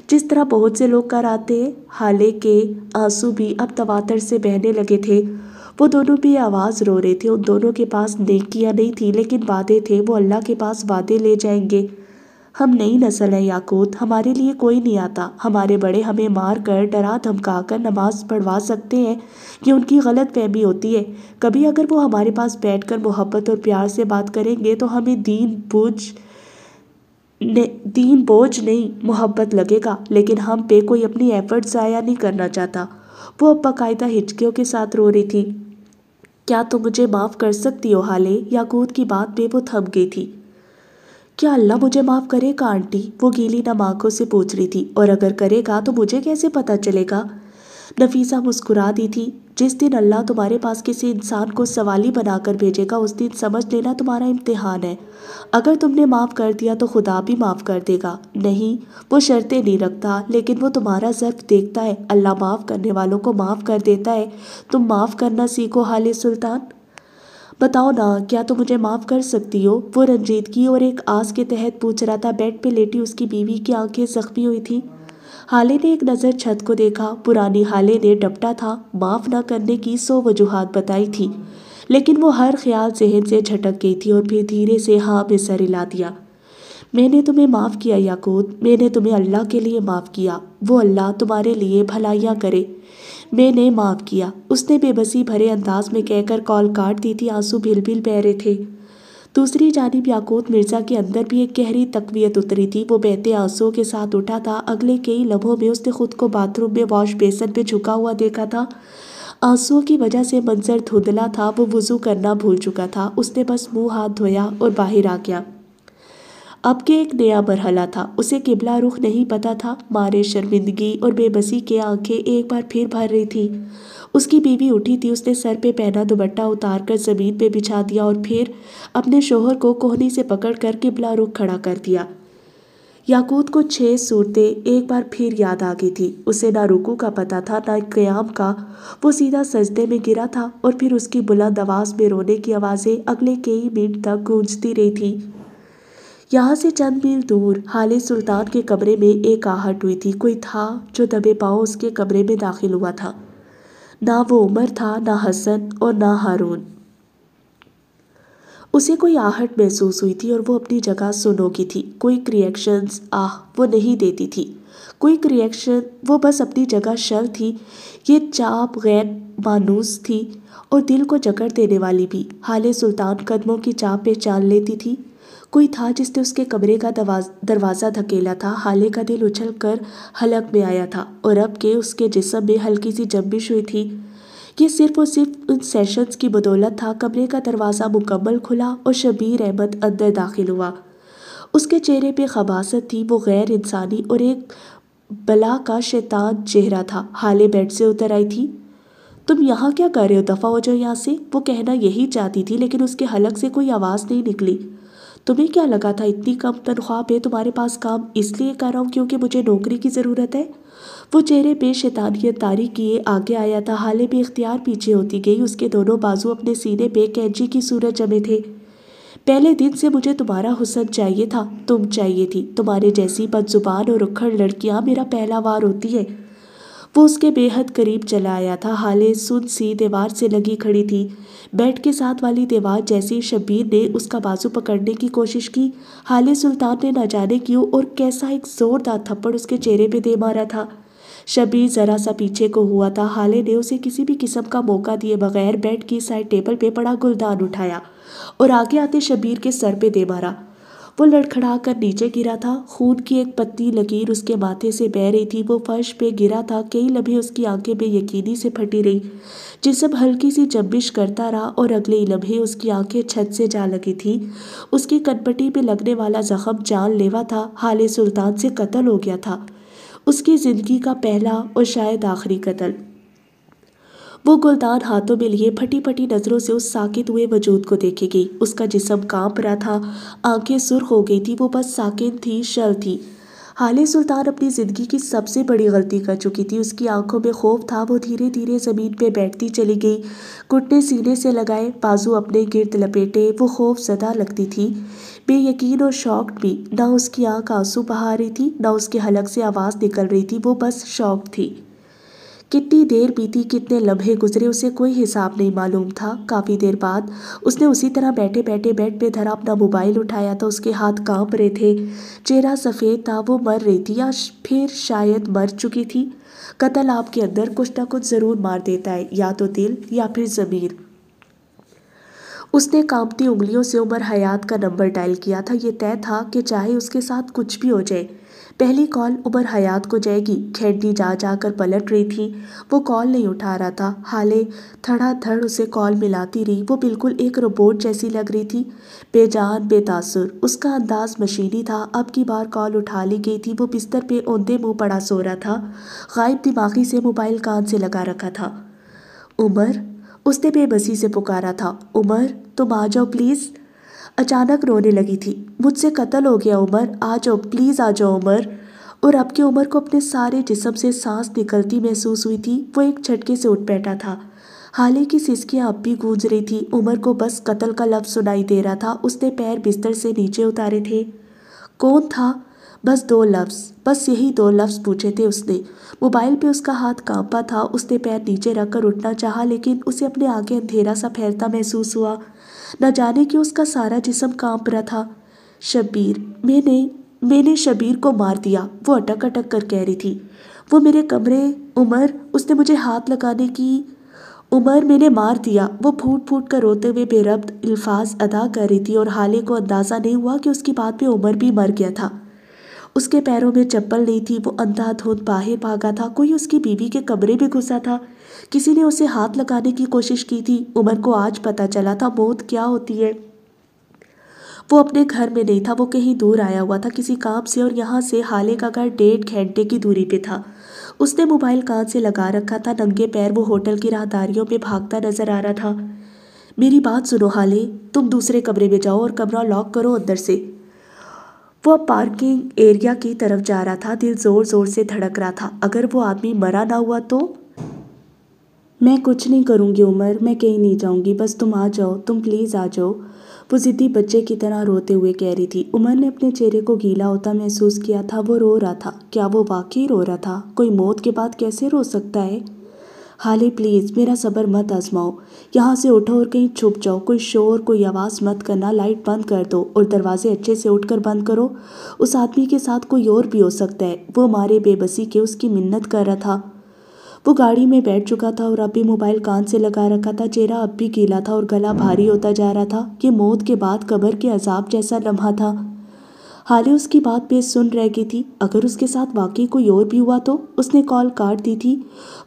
جس طرح بہت سے لوگ کر آتے ہیں۔ حالے کے آنسو بھی اب تواتر سے بہنے لگے تھے۔ وہ دونوں بھی آواز رو رہے تھے۔ ان دونوں کے پاس نیکیاں نہیں تھی، لیکن وعدے تھے۔ وہ اللہ کے پاس وعدے لے جائیں گے۔ ہم نئی نسل ہیں یاقوت، ہمارے لیے کوئی نہیں آتا۔ ہمارے بڑے ہمیں مار کر، ڈرا دھمکا کر نماز پڑھوا سکتے ہیں، یہ ان کی غلط فہمی ہوتی ہے۔ کبھی اگر وہ ہمارے پاس بیٹھ کر محبت اور پیار سے بات کریں گے تو ہمیں دین بوجھ نہیں، محبت لگے گا، لیکن ہم پہ کوئی اپنی ایفرٹ ضائع نہیں کرنا چاہتا۔ وہ اب باقاعدہ ہچکیوں کے ساتھ رو رہی تھی۔ کیا تم مجھے معاف کر سکتی ہو حالے؟ یاقوت کی بات پہ وہ تھم گئی تھی۔ کیا اللہ مجھے معاف کرے گا آنٹی؟ وہ گیلی نم آنکھوں سے پوچھ رہی تھی۔ اور اگر کرے گا تو مجھے کیسے پتا چلے گا؟ نفیسہ مسکرا دی تھی۔ جس دن اللہ تمہارے پاس کسی انسان کو سوالی بنا کر بھیجے گا، اس دن سمجھ لینا تمہارا امتحان ہے۔ اگر تم نے معاف کر دیا تو خدا بھی معاف کر دے گا۔ نہیں، وہ شرطیں نہیں رکھتا، لیکن وہ تمہارا ظرف دیکھتا ہے۔ اللہ معاف کرنے والوں کو معاف کر دیتا ہے۔ تم معاف کرنا سیکھو حالے سلطان۔ بتاؤ نا، کیا تم مجھے معاف کر سکتی ہو؟ وہ رنجیدگی اور ایک آس کے تحت پوچھ رہا تھا۔ بیڈ پہ لیٹی اس کی بیوی کی آنکھیں زخمی ہوئی تھیں۔ حالے نے ایک نظر چھت کو دیکھا۔ پرانی حالے نے ڈپٹا تھا، معاف نہ کرنے کی 100 وجوہات بتائی تھی، لیکن وہ ہر خیال ذہن سے جھٹک گئی تھی، اور پھر دھیرے سے ہاں میں سر ہلا دیا۔ میں نے تمہیں معاف کیا یاقوت، میں نے تمہیں اللہ کے لیے معاف کیا۔ وہ اللہ تمہارے لیے بھلائیاں کرے۔ میں نے معاف کیا، اس نے بے بسی بھرے انداز میں کہہ کر کال کاٹ دی تھی۔ آنسو بھل بھل بہہ رہے تھے۔ دوسری جانب یاقوت مرزا کے اندر بھی ایک گہری تقویت اتری تھی۔ وہ بہتے آنسوؤں کے ساتھ اٹھا تھا۔ اگلے کئی لمحوں میں اس نے خود کو باتھ روم میں واش بیسن پہ جھکا ہوا دیکھا تھا۔ آنسوؤں کی وجہ سے منظر دھندلا تھا۔ وہ وضو کرنا بھول چکا تھا۔ اس نے بس منہ ہاتھ دھویا اور باہر آ گیا۔ اب کے ایک نیا مرحلہ تھا۔ اسے قبلہ رخ نہیں پتا تھا۔ مارے شرمندگی اور بے بسی کے آنکھیں ایک بار پھر بھر رہی تھی۔ اس کی بیوی اٹھی تھی۔ اس نے سر پہ پہنا دوپٹہ اتار کر زمین پہ بچھا دیا اور پھر اپنے شوہر کو کوہنی سے پکڑ کر قبلہ رخ کھڑا کر دیا۔ یاقوت کو 6 صورتیں ایک بار پھر یاد آ گئی تھی۔ اسے نہ رکوع کا پتہ تھا، نہ قیام کا۔ وہ سیدھا سجدے میں گرا تھا، اور پھر اس کی بلند آواز میں رونے کی آوازیں اگلے کئی منٹ تک گونجتی رہی تھی۔ یہاں سے چند میل دور حالے سلطان کے کمرے میں ایک آہٹ ہوئی تھی۔ کوئی تھا جو دبے پاؤں اس کے کمرے میں داخل ہوا تھا۔ نہ وہ عمر تھا، نہ حسن، اور نہ ہارون۔ اسے کوئی آہٹ محسوس ہوئی تھی اور وہ اپنی جگہ سن ہو گئی تھی۔ کوئی ریئیکشنز وہ نہیں دیتی تھی۔ کوئی ریئیکشن، وہ بس اپنی جگہ شل تھی۔ یہ چاپ غیر مانوس تھی اور دل کو جکڑ دینے والی بھی۔ حالے سلطان قدموں کی چاپ پہچان لیتی تھی۔ کوئی تھا جس نے اس کے کمرے کا دروازہ دھکیلا تھا۔ حالے کا دل اچھل کر حلق میں آیا تھا، اور اب کہ اس کے جسم میں ہلکی سی جنبش ہوئی تھی۔ یہ صرف اور صرف ان سیشنز کی بدولت تھا۔ کمرے کا دروازہ مکمل کھلا اور شبیر احمد اندر داخل ہوا۔ اس کے چہرے پہ خباثت تھی۔ وہ غیر انسانی اور ایک بلا کا شیطان چہرہ تھا۔ حالے بیڈ سے اتر آئی تھی۔ تم یہاں کیا کر رہے ہو؟ دفعہ ہو جاؤ یہاں سے، وہ کہنا یہی چاہتی تھی، لیکن اس کے حلق سے کوئی آواز نہیں نکلی۔ تمہیں کیا لگا تھا اتنی کم تنخواہ پہ تمہارے پاس کام اس لیے کر رہا ہوں کیونکہ مجھے نوکری کی ضرورت ہے؟ وہ چہرے پہ شیطانیت طاری کیے آگے آیا تھا۔ حالے بے اختیار پیچھے ہوتی گئی۔ اس کے دونوں بازو اپنے سینے پہ کینچی کی صورت جمے تھے۔ پہلے دن سے مجھے تمہارا حسن چاہیے تھا، تم چاہیے تھی۔ تمہارے جیسی بد زبان اور اکھڑ لڑکیاں میرا پہلا وار ہوتی ہے۔ وہ اس کے بے حد قریب چلا آیا تھا۔ حالے سن سی دیوار سے لگی کھڑی تھی۔ بیڈ کے ساتھ والی دیوار جیسی شبیر نے اس کا بازو پکڑنے کی کوشش کی، حالے سلطان نے نہ جانے کیوں اور کیسا ایک زوردار تھپڑ اس کے چہرے پہ دے مارا تھا۔ شبیر ذرا سا پیچھے کو ہوا تھا۔ حالے نے اسے کسی بھی قسم کا موقع دیے بغیر بیڈ کی سائڈ ٹیبل پہ پڑا گلدان اٹھایا اور آگے آتے شبیر کے سر پہ دے مارا۔ وہ لڑکھڑا کر نیچے گرا تھا۔ خون کی ایک پتلی لکیر اس کے ماتھے سے بہہ رہی تھی۔ وہ فرش پہ گرا تھا۔ کئی لمحے اس کی آنکھیں بے یقینی سے پھٹی رہی۔ جسم ہلکی سی جنبش کرتا رہا اور اگلے ہی لمحے اس کی آنکھیں چھت سے جا لگی تھی۔ اس کی کنپٹی پہ لگنے والا زخم جان لیوا تھا۔ حالے سلطان سے قتل ہو گیا تھا، اس کی زندگی کا پہلا اور شاید آخری قتل۔ وہ گلدان ہاتھوں میں لیے پھٹی پھٹی نظروں سے اس ساکت ہوئے وجود کو دیکھے گی۔ اس کا جسم کانپ رہا تھا، آنکھیں سرخ ہو گئی تھی، وہ بس ساکن تھی، شل تھی۔ حالے سلطان اپنی زندگی کی سب سے بڑی غلطی کر چکی تھی۔ اس کی آنکھوں میں خوف تھا۔ وہ دھیرے دھیرے زمین پہ بیٹھتی چلی گئی، گھٹنے سینے سے لگائے، بازو اپنے گرد لپیٹے۔ وہ خوف زدہ لگتی تھی، بے یقین اور شاکڈ بھی۔ نہ اس کی آنکھ آنسو بہا رہی تھی، نہ اس کے حلق سے آواز نکل رہی تھی، وہ بس شاکڈ تھی۔ کتنی دیر بیتی، کتنے لمحے گزرے، اسے کوئی حساب نہیں معلوم تھا۔ کافی دیر بعد اس نے اسی طرح بیٹھے بیٹھے بیڈ پہ دھرا اپنا موبائل اٹھایا تو اس کے ہاتھ کانپ رہے تھے، چہرہ سفید تھا۔ وہ مر رہی تھی یا پھر شاید مر چکی تھی۔ قتل آپ کے اندر کچھ نہ کچھ ضرور مار دیتا ہے، یا تو دل یا پھر ضمیر۔ اس نے کانپتی انگلیوں سے عمر حیات کا نمبر ڈائل کیا تھا۔ یہ طے تھا کہ چاہے اس کے ساتھ کچھ بھی ہو جائے، پہلی کال عمر حیات کو جائے گی۔ کھیڈی جا جا کر پلٹ رہی تھی، وہ کال نہیں اٹھا رہا تھا۔ حالے تھڑا تھڑ اسے کال ملاتی رہی۔ وہ بالکل ایک روبوٹ جیسی لگ رہی تھی، بے جان، بے تاثر۔ اس کا انداز مشینی تھا۔ اب کی بار کال اٹھا لی گئی تھی۔ وہ بستر پہ اوندے منہ پڑا سو رہا تھا، غائب دماغی سے موبائل کان سے لگا رکھا تھا۔ عمر، اس نے بے بسی سے پکارا تھا، عمر تم آ جاؤ پلیز۔ اچانک رونے لگی تھی۔ مجھ سے قتل ہو گیا عمر، آ جاؤ پلیز، آ جاؤ عمر۔ اور اب کہ عمر کو اپنے سارے جسم سے سانس نکلتی محسوس ہوئی تھی، وہ ایک جھٹکے سے اٹھ بیٹھا تھا۔ حالے کی سسکیاں اب بھی گونج رہی تھی۔ عمر کو بس قتل کا لفظ سنائی دے رہا تھا۔ اس نے پیر بستر سے نیچے اتارے تھے۔ کون تھا؟ بس 2 لفظ، بس یہی 2 لفظ پوچھے تھے اس نے۔ موبائل پہ اس کا ہاتھ کانپا تھا۔ اس نے پیر نیچے رکھ کر اٹھنا چاہا، لیکن اسے اپنے آگے اندھیرا سا پھیلتا محسوس ہوا۔ نہ جانے کیوں اس کا سارا جسم کانپ رہا تھا۔ شبیر، میں نے شبیر کو مار دیا، وہ اٹک اٹک کر کہہ رہی تھی۔ وہ میرے کمرے، عمر، اس نے مجھے ہاتھ لگانے کی، عمر میں نے مار دیا، وہ پھوٹ پھوٹ کر روتے ہوئے بے ربط الفاظ ادا کر رہی تھی، اور حالے کو اندازہ نہیں ہوا کہ اس کی بات پہ عمر بھی مر گیا تھا۔ اس کے پیروں میں چپل نہیں تھی، وہ اندھا دھند باہر بھاگا تھا، کوئی اس کی بیوی کے کمرے میں گھسا تھا، کسی نے اسے ہاتھ لگانے کی کوشش کی تھی۔ عمر کو آج پتہ چلا تھا موت کیا ہوتی ہے۔ وہ اپنے گھر میں نہیں تھا، وہ کہیں دور آیا ہوا تھا کسی کام سے، اور یہاں سے حالے کا گھر 1.5 گھنٹے کی دوری پہ تھا۔ اس نے موبائل کان سے لگا رکھا تھا، ننگے پیر وہ ہوٹل کی راہداریوں پہ بھاگتا نظر آ رہا تھا۔ میری بات سنو حالے، تم دوسرے کمرے میں جاؤ اور کمرہ لاک کرو اندر سے۔ وہ اب پارکنگ ایریا کی طرف جا رہا تھا، دل زور زور سے دھڑک رہا تھا۔ اگر وہ آدمی مرا نہ ہوا تو؟ میں کچھ نہیں کروں گی عمر، میں کہیں نہیں جاؤں گی، بس تم آ جاؤ، تم پلیز آ جاؤ، وہ ضدی بچے کی طرح روتے ہوئے کہہ رہی تھی۔ عمر نے اپنے چہرے کو گیلا ہوتا محسوس کیا تھا۔ وہ رو رہا تھا۔ کیا وہ واقعی رو رہا تھا؟ کوئی موت کے بعد کیسے رو سکتا ہے؟ حالے پلیز میرا صبر مت آزماؤ، یہاں سے اٹھو اور کہیں چھپ جاؤ، کوئی شور کوئی آواز مت کرنا، لائٹ بند کر دو اور دروازے اچھے سے اٹھ کر بند کرو، اس آدمی کے ساتھ کوئی اور بھی ہو سکتا ہے۔ وہ مارے بے بسی کے اس کی منت کر رہا تھا۔ وہ گاڑی میں بیٹھ چکا تھا اور اب بھی موبائل کان سے لگا رکھا تھا، چہرہ اب بھی گیلا تھا اور گلا بھاری ہوتا جا رہا تھا۔ یہ موت کے بعد قبر کے عذاب جیسا لمحہ تھا۔ حالے اس کی بات پہ سن رہ گئی تھی۔ اگر اس کے ساتھ واقعی کوئی اور بھی ہوا تو؟ اس نے کال کاٹ دی تھی۔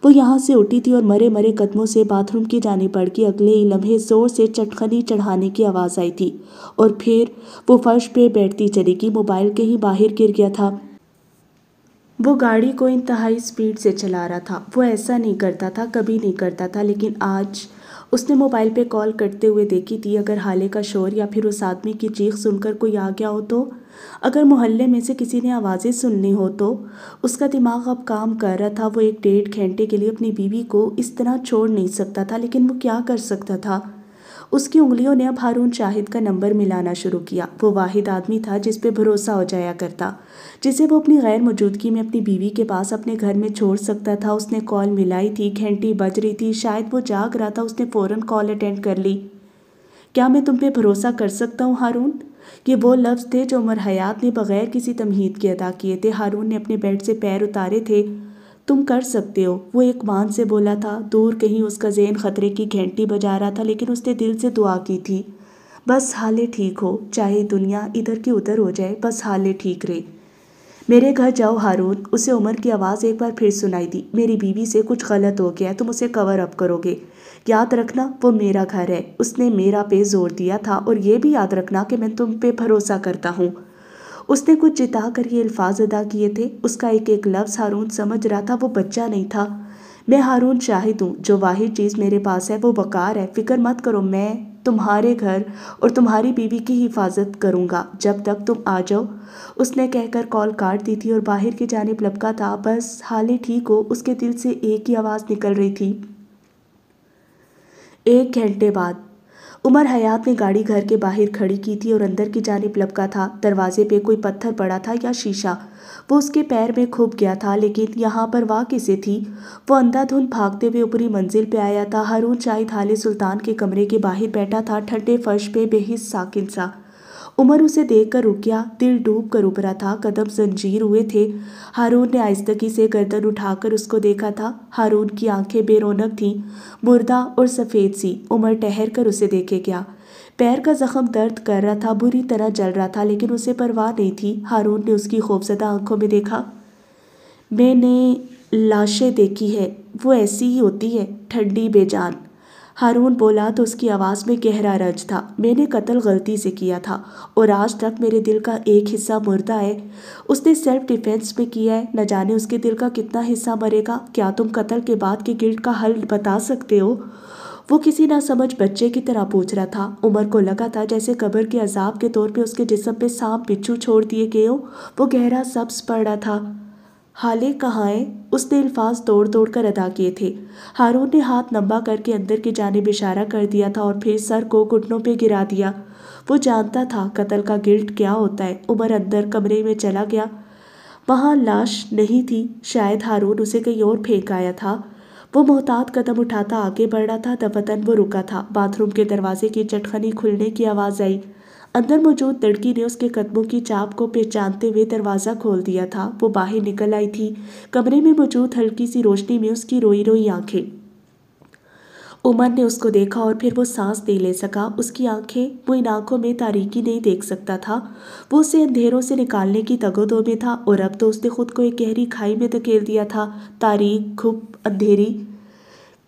وہ یہاں سے اٹھی تھی اور مرے مرے قدموں سے باتھ روم کی جانب بڑھ گئی۔ اگلے ہی لمحے زور سے چٹخنی چڑھانے کی آواز آئی تھی اور پھر وہ فرش پہ بیٹھتی چلی گئی۔ موبائل کہیں باہر گر گیا تھا۔ وہ گاڑی کو انتہائی سپیڈ سے چلا رہا تھا۔ وہ ایسا نہیں کرتا تھا، کبھی نہیں کرتا تھا، لیکن آج اس نے موبائل پہ کال کرتے ہوئے دیکھی تھی۔ اگر حالے کا شور یا پھر اس آدمی کی چیخ سن کر کوئی آ گیا ہو تو؟ اگر محلے میں سے کسی نے آوازیں سننی ہو تو؟ اس کا دماغ اب کام کر رہا تھا۔ وہ 1.5 گھنٹے کے لیے اپنی بیوی کو اس طرح چھوڑ نہیں سکتا تھا، لیکن وہ کیا کر سکتا تھا؟ اس کی انگلیوں نے اب ہارون شاہد کا نمبر ملانا شروع کیا۔ وہ واحد آدمی تھا جس پہ بھروسہ ہو جایا کرتا، جسے وہ اپنی غیر موجودگی میں اپنی بیوی کے پاس اپنے گھر میں چھوڑ سکتا تھا۔ اس نے کال ملائی تھی، گھنٹی بج رہی تھی، شاید وہ جاگ رہا تھا، اس نے فوراً کال اٹینڈ کر لی۔ کیا میں تم پہ بھروسہ کر سکتا ہوں ہارون؟ یہ وہ لفظ تھے جو عمر حیات نے بغیر کسی تمہید کے ادا کیے تھے۔ ہارون نے اپنے بیڈ سے پیر اتارے تھے۔ تم کر سکتے ہو، وہ ایک مان سے بولا تھا۔ دور کہیں اس کا ذہن خطرے کی گھنٹی بجا رہا تھا، لیکن اس نے دل سے دعا کی تھی، بس حالے ٹھیک ہو، چاہے دنیا ادھر کی ادھر ہو جائے، بس حالے ٹھیک رہے۔ میرے گھر جاؤ ہارون، اسے عمر کی آواز ایک بار پھر سنائی دی۔ میری بیوی سے کچھ غلط ہو گیا ہے، تم اسے کور اپ کرو گے۔ یاد رکھنا وہ میرا گھر ہے۔ اس نے میرا پہ زور دیا تھا، اور یہ بھی یاد رکھنا کہ میں تم پہ بھروسہ کرتا ہوں۔ اس نے کچھ جتا کر یہ الفاظ ادا کیے تھے۔ اس کا ایک ایک لفظ ہارون سمجھ رہا تھا، وہ بچہ نہیں تھا۔ میں ہارون شاہد ہوں، جو واحد چیز میرے پاس ہے وہ وقار ہے۔ فکر مت کرو، میں تمہارے گھر اور تمہاری بیوی کی حفاظت کروں گا جب تک تم آ جاؤ۔ اس نے کہہ کر کال کاٹ دی تھی اور باہر کی جانب لپکا تھا، بس حالے ٹھیک ہو۔ اس کے دل سے ایک ہی آواز نکل رہی تھی۔ 1 گھنٹے بعد عمر حیات نے گاڑی گھر کے باہر کھڑی کی تھی اور اندر کی جانب لپکا تھا۔ دروازے پہ کوئی پتھر پڑا تھا یا شیشہ، وہ اس کے پیر میں کھپ گیا تھا، لیکن یہاں پر واہ کسے تھی؟ وہ اندھا دھند بھاگتے ہوئے اوپری منزل پہ آیا تھا۔ ہارون شاہد حالے سلطان کے کمرے کے باہر بیٹھا تھا، ٹھنڈے فرش پہ بے حس ساکن سا۔ عمر اسے دیکھ کر رک گیا، دل ڈوب کر ابھرا تھا، قدم زنجیر ہوئے تھے۔ ہارون نے آہستگی سے گردن اٹھا کر اس کو دیکھا تھا۔ ہارون کی آنکھیں بے رونق تھیں، مردہ اور سفید سی۔ عمر ٹہر کر اسے دیکھے گیا۔ پیر کا زخم درد کر رہا تھا، بری طرح جل رہا تھا، لیکن اسے پرواہ نہیں تھی۔ ہارون نے اس کی خوفزدہ آنکھوں میں دیکھا۔ میں نے لاشیں دیکھی ہے، وہ ایسی ہی ہوتی ہے، ٹھنڈی بے جان۔ ہارون بولا تو اس کی آواز میں گہرا رنج تھا۔ میں نے قتل غلطی سے کیا تھا، اور آج تک میرے دل کا ایک حصہ مردہ ہے۔ اس نے سیلف ڈیفینس میں کیا ہے، نہ جانے اس کے دل کا کتنا حصہ مرے گا۔ کیا تم قتل کے بعد کے گلٹ کا حل بتا سکتے ہو؟ وہ کسی نہ سمجھ بچے کی طرح پوچھ رہا تھا۔ عمر کو لگا تھا جیسے قبر کے عذاب کے طور پہ اس کے جسم پہ سانپ بچھو چھوڑ دیے گئے ہوں۔ وہ گہرا سبز پڑ رہا تھا۔ حالے کہاں ہے؟ اس نے الفاظ توڑ توڑ کر ادا کیے تھے۔ ہارون نے ہاتھ لمبا کر کے اندر کی جانب اشارہ کر دیا تھا اور پھر سر کو گھٹنوں پہ گرا دیا۔ وہ جانتا تھا قتل کا گلٹ کیا ہوتا ہے۔ عمر اندر کمرے میں چلا گیا۔ وہاں لاش نہیں تھی، شاید ہارون اسے کہیں اور پھینک آیا تھا۔ وہ محتاط قدم اٹھاتا آگے بڑھ رہا تھا، دفتن وہ رکا تھا۔ باتھ روم کے دروازے کی چٹخنی کھلنے کی آواز آئی۔ اندر موجود لڑکی نے اس کے قدموں کی چاپ کو پہچانتے ہوئے دروازہ کھول دیا تھا۔ وہ باہر نکل آئی تھی، کمرے میں موجود ہلکی سی روشنی میں اس کی روئی روئی آنکھیں۔ عمر نے اس کو دیکھا اور پھر وہ سانس نہیں لے سکا۔ اس کی آنکھیں، وہ ان آنکھوں میں تاریکی نہیں دیکھ سکتا تھا۔ وہ اسے اندھیروں سے نکالنے کی تگ و دو میں تھا، اور اب تو اس نے خود کو ایک گہری کھائی میں دھکیل دیا تھا، تاریک، گھپ اندھیری۔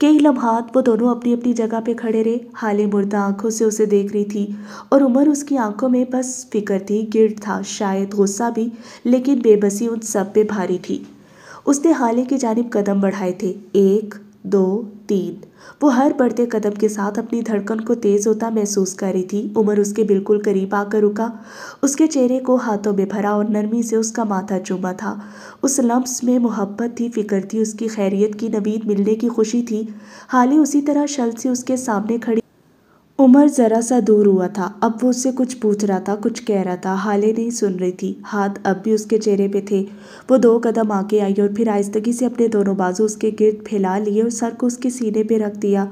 کئی لمحات وہ دونوں اپنی اپنی جگہ پہ کھڑے رہے۔ حالے مردہ آنکھوں سے اسے دیکھ رہی تھی، اور عمر اس کی آنکھوں میں بس فکر تھی، گرڈ تھا، شاید غصہ بھی، لیکن بے بسی ان سب پہ بھاری تھی۔ اس نے حالے کی جانب قدم بڑھائے تھے، 1 2 3۔ وہ ہر بڑھتے قدم کے ساتھ اپنی دھڑکن کو تیز ہوتا محسوس کر رہی تھی۔ عمر اس کے بالکل قریب آ کر رکا، اس کے چہرے کو ہاتھوں میں بھرا اور نرمی سے اس کا ماتھا چوما تھا۔ اس لمس میں محبت تھی، فکر تھی، اس کی خیریت کی نوید ملنے کی خوشی تھی۔ حالے اسی طرح شل سے اس کے سامنے کھڑی۔ عمر ذرا سا دور ہوا تھا، اب وہ اس سے کچھ پوچھ رہا تھا، کچھ کہہ رہا تھا۔ حالے نہیں سن رہی تھی، ہاتھ اب بھی اس کے چہرے پہ تھے۔ وہ 2 قدم آگے آئی اور پھر آہستگی سے اپنے دونوں بازو اس کے گرد پھیلا لیے اور سر کو اس کے سینے پہ رکھ دیا۔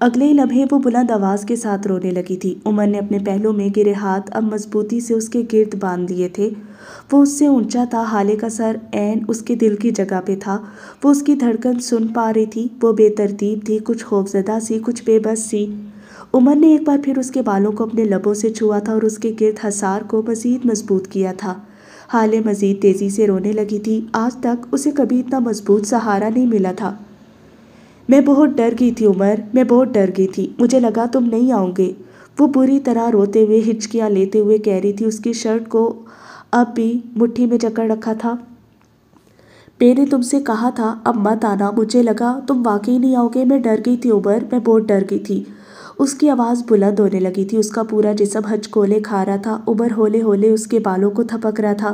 اگلے ہی لمحے وہ بلند آواز کے ساتھ رونے لگی تھی۔ عمر نے اپنے پہلو میں گرے ہاتھ اب مضبوطی سے اس کے گرد باندھ لیے تھے۔ وہ اس سے اونچا تھا، حالے کا سر عین اس کے دل کی جگہ پہ تھا۔ وہ اس کی دھڑکن سن پا رہی تھی، وہ بے ترتیب تھی، کچھ خوفزدہ سی، کچھ بے بس سی۔ عمر نے ایک بار پھر اس کے بالوں کو اپنے لبوں سے چھوا تھا اور اس کے گرد حصار کو مزید مضبوط کیا تھا۔ حالے مزید تیزی سے رونے لگی تھی۔ آج تک اسے کبھی اتنا مضبوط سہارا نہیں ملا تھا۔ میں بہت ڈر گئی تھی عمر، میں بہت ڈر گئی تھی، مجھے لگا تم نہیں آؤ گے، وہ بری طرح روتے ہوئے ہچکیاں لیتے ہوئے کہہ رہی تھی۔ اس کی شرٹ کو اب بھی مٹھی میں جکڑ رکھا تھا۔ میں نے تم سے کہا تھا اب مت آنا، مجھے لگا تم واقعی نہیں آؤ گے، میں ڈر گئی تھی عمر، میں بہت ڈر گئی تھی۔ اس کی آواز بلند ہونے لگی تھی، اس کا پورا جسم ہچکولے کھا رہا تھا۔ عمر ہولے ہولے اس کے بالوں کو تھپک رہا تھا۔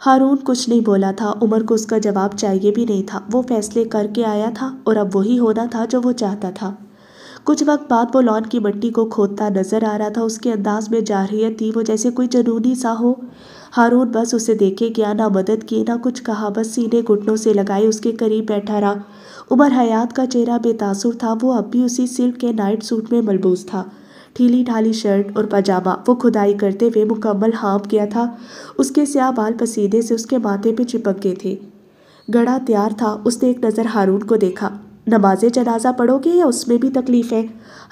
ہارون کچھ نہیں بولا تھا۔ عمر کو اس کا جواب چاہیے بھی نہیں تھا۔ وہ فیصلے کر کے آیا تھا اور اب وہی ہونا تھا جو وہ چاہتا تھا۔ کچھ وقت بعد وہ لان کی مٹی کو کھودتا نظر آ رہا تھا۔ اس کے انداز میں جارحیت تھی، وہ جیسے کوئی جنونی سا ہو۔ ہارون بس اسے دیکھے گیا، نہ مدد کی نہ کچھ کہا، بس سینے گھٹنوں سے لگائے اس کے قریب بیٹھا رہا۔ عمر حیات کا چہرہ بے تاثر تھا، وہ اب بھی اسی سلک کے نائٹ سوٹ میں ملبوس تھا، ڈھیلی ڈھالی شرٹ اور پاجامہ۔ وہ کھدائی کرتے ہوئے مکمل ہانپ گیا تھا، اس کے سیاہ بال پسینے سے اس کے ماتھے پہ چپک گئے تھے۔ گڑا تیار تھا۔ اس نے ایک نظر ہارون کو دیکھا۔ نماز جنازہ پڑھو گے یا اس میں بھی تکلیف ہے؟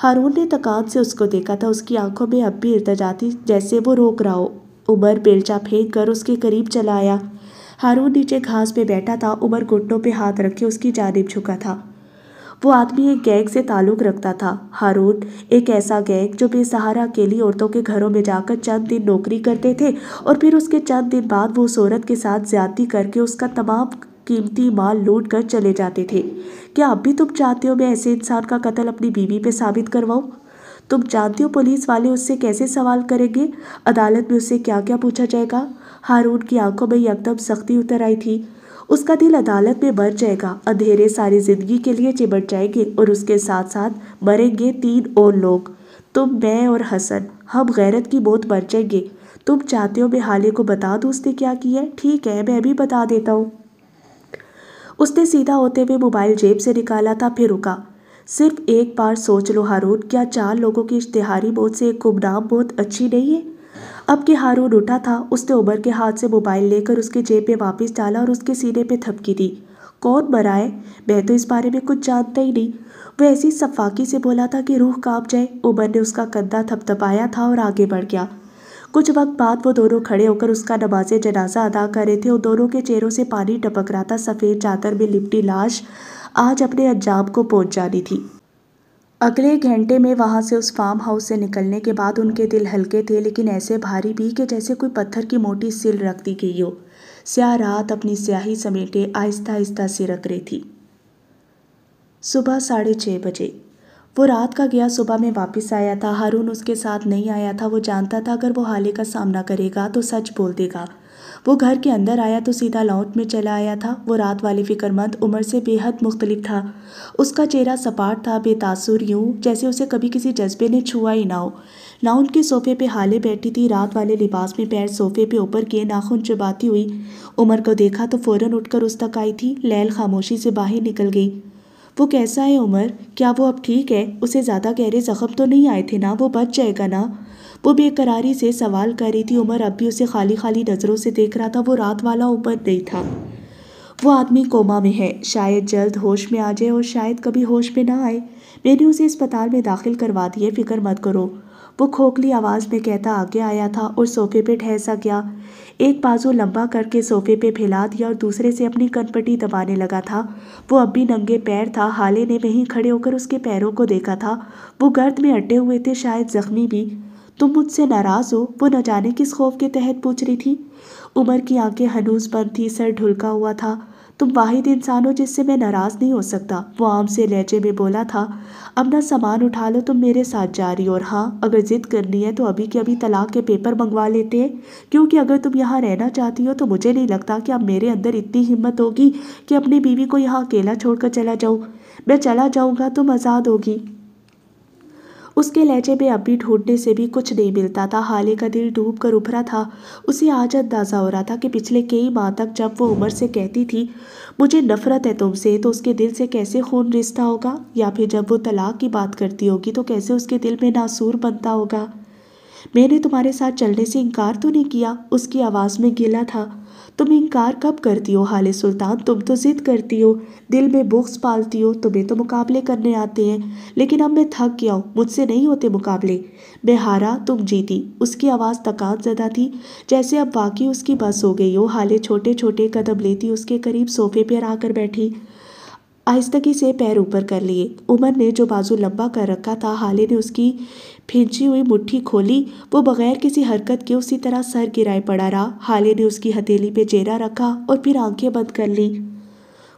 ہارون نے تکان سے اس کو دیکھا تھا، اس کی آنکھوں میں اب بھی ارتجا تھی، جیسے وہ روک رہا ہو۔ عمر بیلچہ پھینک کر اس کے قریب چلا آیا۔ ہارون نیچے گھاس پہ بیٹھا تھا، عمر گھٹنوں پہ ہاتھ رکھے اس کی جانب جھکا تھا۔ وہ آدمی ایک گینگ سے تعلق رکھتا تھا، ہارون، ایک ایسا گینگ جو بے سہارا اکیلی عورتوں کے گھروں میں جا کر چند دن نوکری کرتے تھے اور پھر اس کے چند دن بعد وہ اس عورت کے ساتھ زیادتی کر کے اس کا تمام قیمتی مال لوٹ کر چلے جاتے تھے۔ کیا اب بھی تم چاہتے ہو میں ایسے انسان کا قتل اپنی بیوی پہ ثابت کرواؤں؟ تم جانتے ہو پولیس والے اس سے کیسے سوال کریں گے، عدالت میں اس سے کیا کیا پوچھا جائے گا؟ ہارون کی آنکھوں میں یکدم سختی اتر آئی تھی۔ اس کا دل عدالت میں مر جائے گا، اندھیرے ساری زندگی کے لیے چمٹ جائیں گے اور اس کے ساتھ ساتھ مریں گے 3 اور لوگ، تم، میں اور حسن، ہم غیرت کی موت مر جائیں گے۔ تم چاہتے ہو میں حالے کو بتا دوں اس نے کیا کیا ہے؟ ٹھیک ہے، میں بھی بتا دیتا ہوں۔ اس نے سیدھا ہوتے ہوئے موبائل جیب سے نکالا تھا، پھر رکا۔ صرف ایک بار سوچ لو ہارون، کیا 4 لوگوں کی اشتہاری موت سے ایک گمنام موت اچھی نہیں ہے؟ اب کہ ہارون اٹھا تھا، اس نے عمر کے ہاتھ سے موبائل لے کر اس کے جیب میں واپس ڈالا اور اس کے سینے پہ تھپکی دی۔ کون مرا ہے؟ میں تو اس بارے میں کچھ جانتا ہی نہیں۔ وہ ایسی سفاکی سے بولا تھا کہ روح کانپ جائے۔ عمر نے اس کا کندھا تھپتھپایا تھا اور آگے بڑھ گیا۔ کچھ وقت بعد وہ دونوں کھڑے ہو کر اس کا نماز جنازہ ادا کر رہے تھے۔ ان دونوں کے چہروں سے پانی ٹپک رہا تھا۔ سفید چادر میں لپٹی لاش آج اپنے انجام کو پہنچ جانی تھی۔ اگلے گھنٹے میں وہاں سے اس فارم ہاؤس سے نکلنے کے بعد ان کے دل ہلکے تھے، لیکن ایسے بھاری بھی کہ جیسے کوئی پتھر کی موٹی سیل رکھ دی گئی ہو۔ سیاہ رات اپنی سیاہی سمیٹے آہستہ آہستہ سرک رہی تھی۔ صبح 6:30 بجے وہ رات کا گیا صبح میں واپس آیا تھا۔ ہارون اس کے ساتھ نہیں آیا تھا۔ وہ جانتا تھا اگر وہ حالے کا سامنا کرے گا تو سچ بول دے گا۔ وہ گھر کے اندر آیا تو سیدھا لاؤنج میں چلا آیا تھا۔ وہ رات والے فکر مند عمر سے بے حد مختلف تھا۔ اس کا چہرہ سپاٹ تھا، بے تاثر، یوں جیسے اسے کبھی کسی جذبے نے چھوا ہی نہ ہو۔ لاؤنج کے صوفے پہ حالے بیٹھی تھی، رات والے لباس میں، پیر صوفے پہ اوپر کیے، ناخن چباتی ہوئی۔ عمر کو دیکھا تو فوراً اٹھ کر اس تک آئی تھی۔ لیل خاموشی سے باہر نکل گئی۔ وہ کیسا ہے عمر؟ کیا وہ اب ٹھیک ہے؟ اسے زیادہ گہرے زخم تو نہیں آئے تھے نا؟ وہ بچ جائے گا نا؟ وہ بے قراری سے سوال کر رہی تھی۔ عمر اب بھی اسے خالی خالی نظروں سے دیکھ رہا تھا۔ وہ رات والا عمر نہیں تھا۔ وہ آدمی کوما میں ہے، شاید جلد ہوش میں آ جائے اور شاید کبھی ہوش میں نہ آئے۔ میں نے اسے اسپتال میں داخل کروا دی ہے، فکر مت کرو، وہ کھوکھلی آواز میں کہتا آگے آیا تھا اور صوفے پہ ٹھہر گیا۔ ایک بازو لمبا کر کے صوفے پہ پھیلا دیا اور دوسرے سے اپنی کنپٹی دبانے لگا تھا۔ وہ اب بھی ننگے پیر تھا۔ حالے نے وہیں کھڑے ہو کر اس کے پیروں کو دیکھا تھا، وہ گرد میں اٹے ہوئے تھے، شاید زخمی بھی۔ تم مجھ سے ناراض ہو؟ وہ نہ جانے کس خوف کے تحت پوچھ رہی تھی۔ عمر کی آنکھیں ہنوز بند تھی، سر ڈھلکا ہوا تھا۔ تم واحد انسان ہو جس سے میں ناراض نہیں ہو سکتا، وہ عام سے لہجے میں بولا تھا۔ اپنا سامان اٹھا لو، تم میرے ساتھ جا رہی ہو، اور ہاں، اگر ضد کرنی ہے تو ابھی کے ابھی طلاق کے پیپر منگوا لیتے ہیں، کیونکہ اگر تم یہاں رہنا چاہتی ہو تو مجھے نہیں لگتا کہ اب میرے اندر اتنی ہمت ہوگی کہ اپنی بیوی کو یہاں اکیلا چھوڑ کر چلا جاؤں۔ میں چلا جاؤں گا، تم آزاد ہوگی۔ اس کے لہجے میں اب بھی ڈھونڈنے سے بھی کچھ نہیں ملتا تھا۔ حالے کا دل ڈوب کر ابھرا تھا۔ اسے آج اندازہ ہو رہا تھا کہ پچھلے کئی ماہ تک جب وہ عمر سے کہتی تھی مجھے نفرت ہے تم سے، تو اس کے دل سے کیسے خون رستا ہوگا، یا پھر جب وہ طلاق کی بات کرتی ہوگی تو کیسے اس کے دل میں ناسور بنتا ہوگا۔ میں نے تمہارے ساتھ چلنے سے انکار تو نہیں کیا، اس کی آواز میں گلہ تھا۔ تم انکار کب کرتی ہو حالے سلطان؟ تم تو ضد کرتی ہو، دل میں بغض پالتی ہو، تمہیں تو مقابلے کرنے آتے ہیں، لیکن اب میں تھک گیا ہوں، مجھ سے نہیں ہوتے مقابلے۔ میں ہارا، تم جیتی۔ اس کی آواز تکان زدہ تھی، جیسے اب واقعی اس کی بس ہو گئی ہو۔ حالے چھوٹے چھوٹے قدم لیتی اس کے قریب صوفے پر آ کر بیٹھی، آہستگی سے پیر اوپر کر لیے۔ عمر نے جو بازو لمبا کر رکھا تھا، حالے نے اس کی پھنچی ہوئی مٹھی کھولی۔ وہ بغیر کسی حرکت کے اسی طرح سر گرائے پڑا رہا۔ حالے نے اس کی ہتھیلی پہ چہرہ رکھا اور پھر آنکھیں بند کر لی۔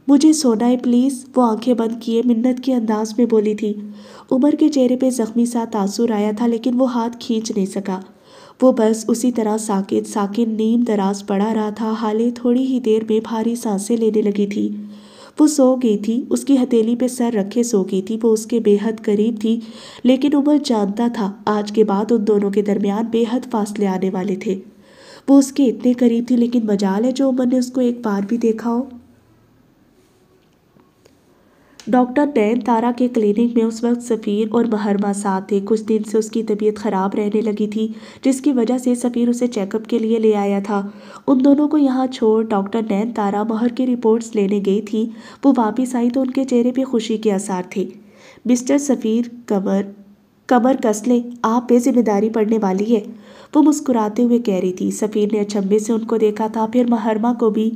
مجھے سونا ہے پلیز، وہ آنکھیں بند کیے منت کے انداز میں بولی تھی۔ عمر کے چہرے پہ زخمی سا تاثر آیا تھا، لیکن وہ ہاتھ کھینچ نہیں سکا۔ وہ بس اسی طرح ساکت ساکن نیم دراز پڑا رہا تھا۔ حالے تھوڑی ہی دیر میں بھاری سانسیں لینے لگی تھی۔ وہ سو گئی تھی، اس کی ہتھیلی پہ سر رکھے سو گئی تھی۔ وہ اس کے بے حد قریب تھی، لیکن عمر جانتا تھا آج کے بعد ان دونوں کے درمیان بے حد فاصلے آنے والے تھے۔ وہ اس کے اتنے قریب تھی، لیکن مجال ہے جو عمر نے اس کو ایک بار بھی دیکھا ہو۔ ڈاکٹر نین تارا کے کلینک میں اس وقت سفیر اور محرمہ ساتھ تھے۔ کچھ دن سے اس کی طبیعت خراب رہنے لگی تھی، جس کی وجہ سے سفیر اسے چیک اپ کے لیے لے آیا تھا۔ ان دونوں کو یہاں چھوڑ ڈاکٹر نین تارا مہر کی رپورٹس لینے گئی تھی۔ وہ واپس آئی تو ان کے چہرے پہ خوشی کے آثار تھے۔ مسٹر سفیر، کمر کس لیں، آپ پہ ذمہ داری پڑنے والی ہے، وہ مسکراتے ہوئے کہہ رہی تھی۔ سفیر نے اچنبھے سے ان کو دیکھا تھا، پھر محرمہ کو بھی۔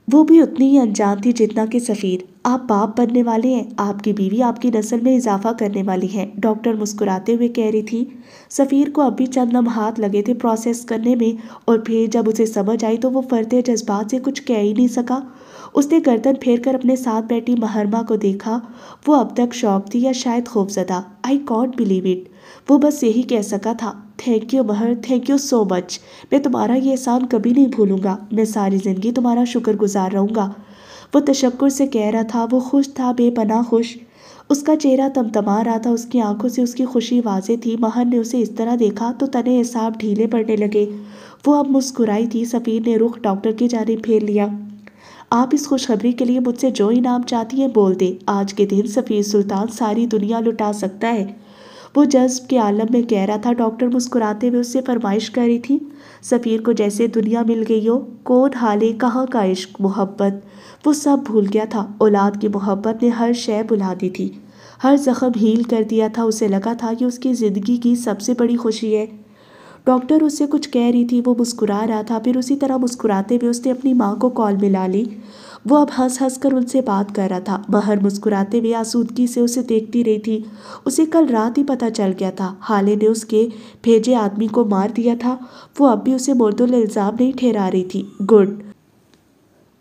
وہ بھی اتنی ہی انجان تھی جتنا کہ سفیر۔ آپ باپ بننے والے ہیں، آپ کی بیوی آپ کی نسل میں اضافہ کرنے والی ہے، ڈاکٹر مسکراتے ہوئے کہہ رہی تھی۔ سفیر کو اب بھی چند لمحات لگے تھے پروسیس کرنے میں، اور پھر جب اسے سمجھ آئی تو وہ فرتے جذبات سے کچھ کہہ ہی نہیں سکا۔ اس نے گردن پھیر کر اپنے ساتھ بیٹھی محرمہ کو دیکھا۔ وہ اب تک شاک تھی یا شاید خوفزدہ۔ آئی کانٹ بلیو اٹ، وہ بس یہی کہہ سکا تھا۔ تھینک یو مہر، تھینک یو سو مچ، میں تمہارا یہ احسان کبھی نہیں بھولوں گا، میں ساری زندگی تمہارا شکر گزار رہوں گا، وہ تشکر سے کہہ رہا تھا۔ وہ خوش تھا، بے پناہ خوش۔ اس کا چہرہ تمتما رہا تھا، اس کی آنکھوں سے اس کی خوشی واضح تھی۔ مہر نے اسے اس طرح دیکھا تو تنے اعصاب ڈھیلے پڑنے لگے۔ وہ اب مسکرائی تھی۔ سفیر نے رخ ڈاکٹر کی جانب پھیر لیا۔ آپ اس خوشخبری کے لیے مجھ سے جو انعام چاہتی ہیں بول دیں، آج کے دن سفیر سلطان ساری دنیا لٹا سکتا ہے، وہ جذب کے عالم میں کہہ رہا تھا۔ ڈاکٹر مسکراتے ہوئے اس سے فرمائش کر رہی تھی۔ سفیر کو جیسے دنیا مل گئی ہو، کون حالے، کہاں کا عشق، محبت، وہ سب بھول گیا تھا۔ اولاد کی محبت نے ہر شے بھلا دی تھی، ہر زخم ہیل کر دیا تھا۔ اسے لگا تھا کہ اس کی زندگی کی سب سے بڑی خوشی ہے۔ ڈاکٹر اس سے کچھ کہہ رہی تھی، وہ مسکرا رہا تھا۔ پھر اسی طرح مسکراتے ہوئے اس نے اپنی ماں کو کال ملا لی۔ وہ اب ہنس ہنس کر ان سے بات کر رہا تھا۔ مہر مسکراتے ہوئے آسودگی سے اسے دیکھتی رہی تھی۔ اسے کل رات ہی پتہ چل گیا تھا حالے نے اس کے بھیجے آدمی کو مار دیا تھا۔ وہ اب بھی اسے مرد الزام نہیں ٹھہرا رہی تھی۔ گڈ،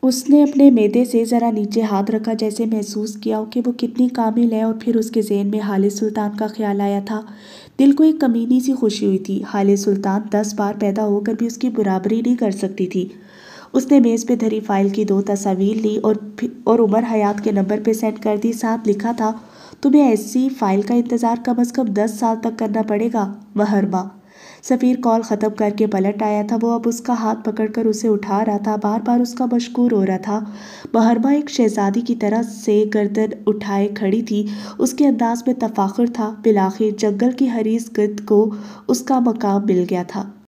اس نے اپنے معدے سے ذرا نیچے ہاتھ رکھا، جیسے محسوس کیا ہو کہ وہ کتنی کامل ہے، اور پھر اس کے ذہن میں حالے سلطان کا خیال آیا تھا۔ دل کو ایک کمینی سی خوشی ہوئی تھی۔ حالے سلطان 10 بار پیدا ہو کر بھی اس کی برابری نہیں کر سکتی تھی۔ اس نے میز پہ دھری فائل کی 2 تصاویر لی اور عمر حیات کے نمبر پہ سینڈ کر دی۔ ساتھ لکھا تھا، تمہیں ایسی فائل کا انتظار کم از کم 10 سال تک کرنا پڑے گا، محرمہ۔ سفیر کال ختم کر کے پلٹ آیا تھا۔ وہ اب اس کا ہاتھ پکڑ کر اسے اٹھا رہا تھا، بار بار اس کا مشکور ہو رہا تھا۔ محرمہ ایک شہزادی کی طرح سے گردن اٹھائے کھڑی تھی، اس کے انداز میں تفاخر تھا۔ بالآخر جنگل کی حریص گرد کو اس کا مقام مل گیا تھا۔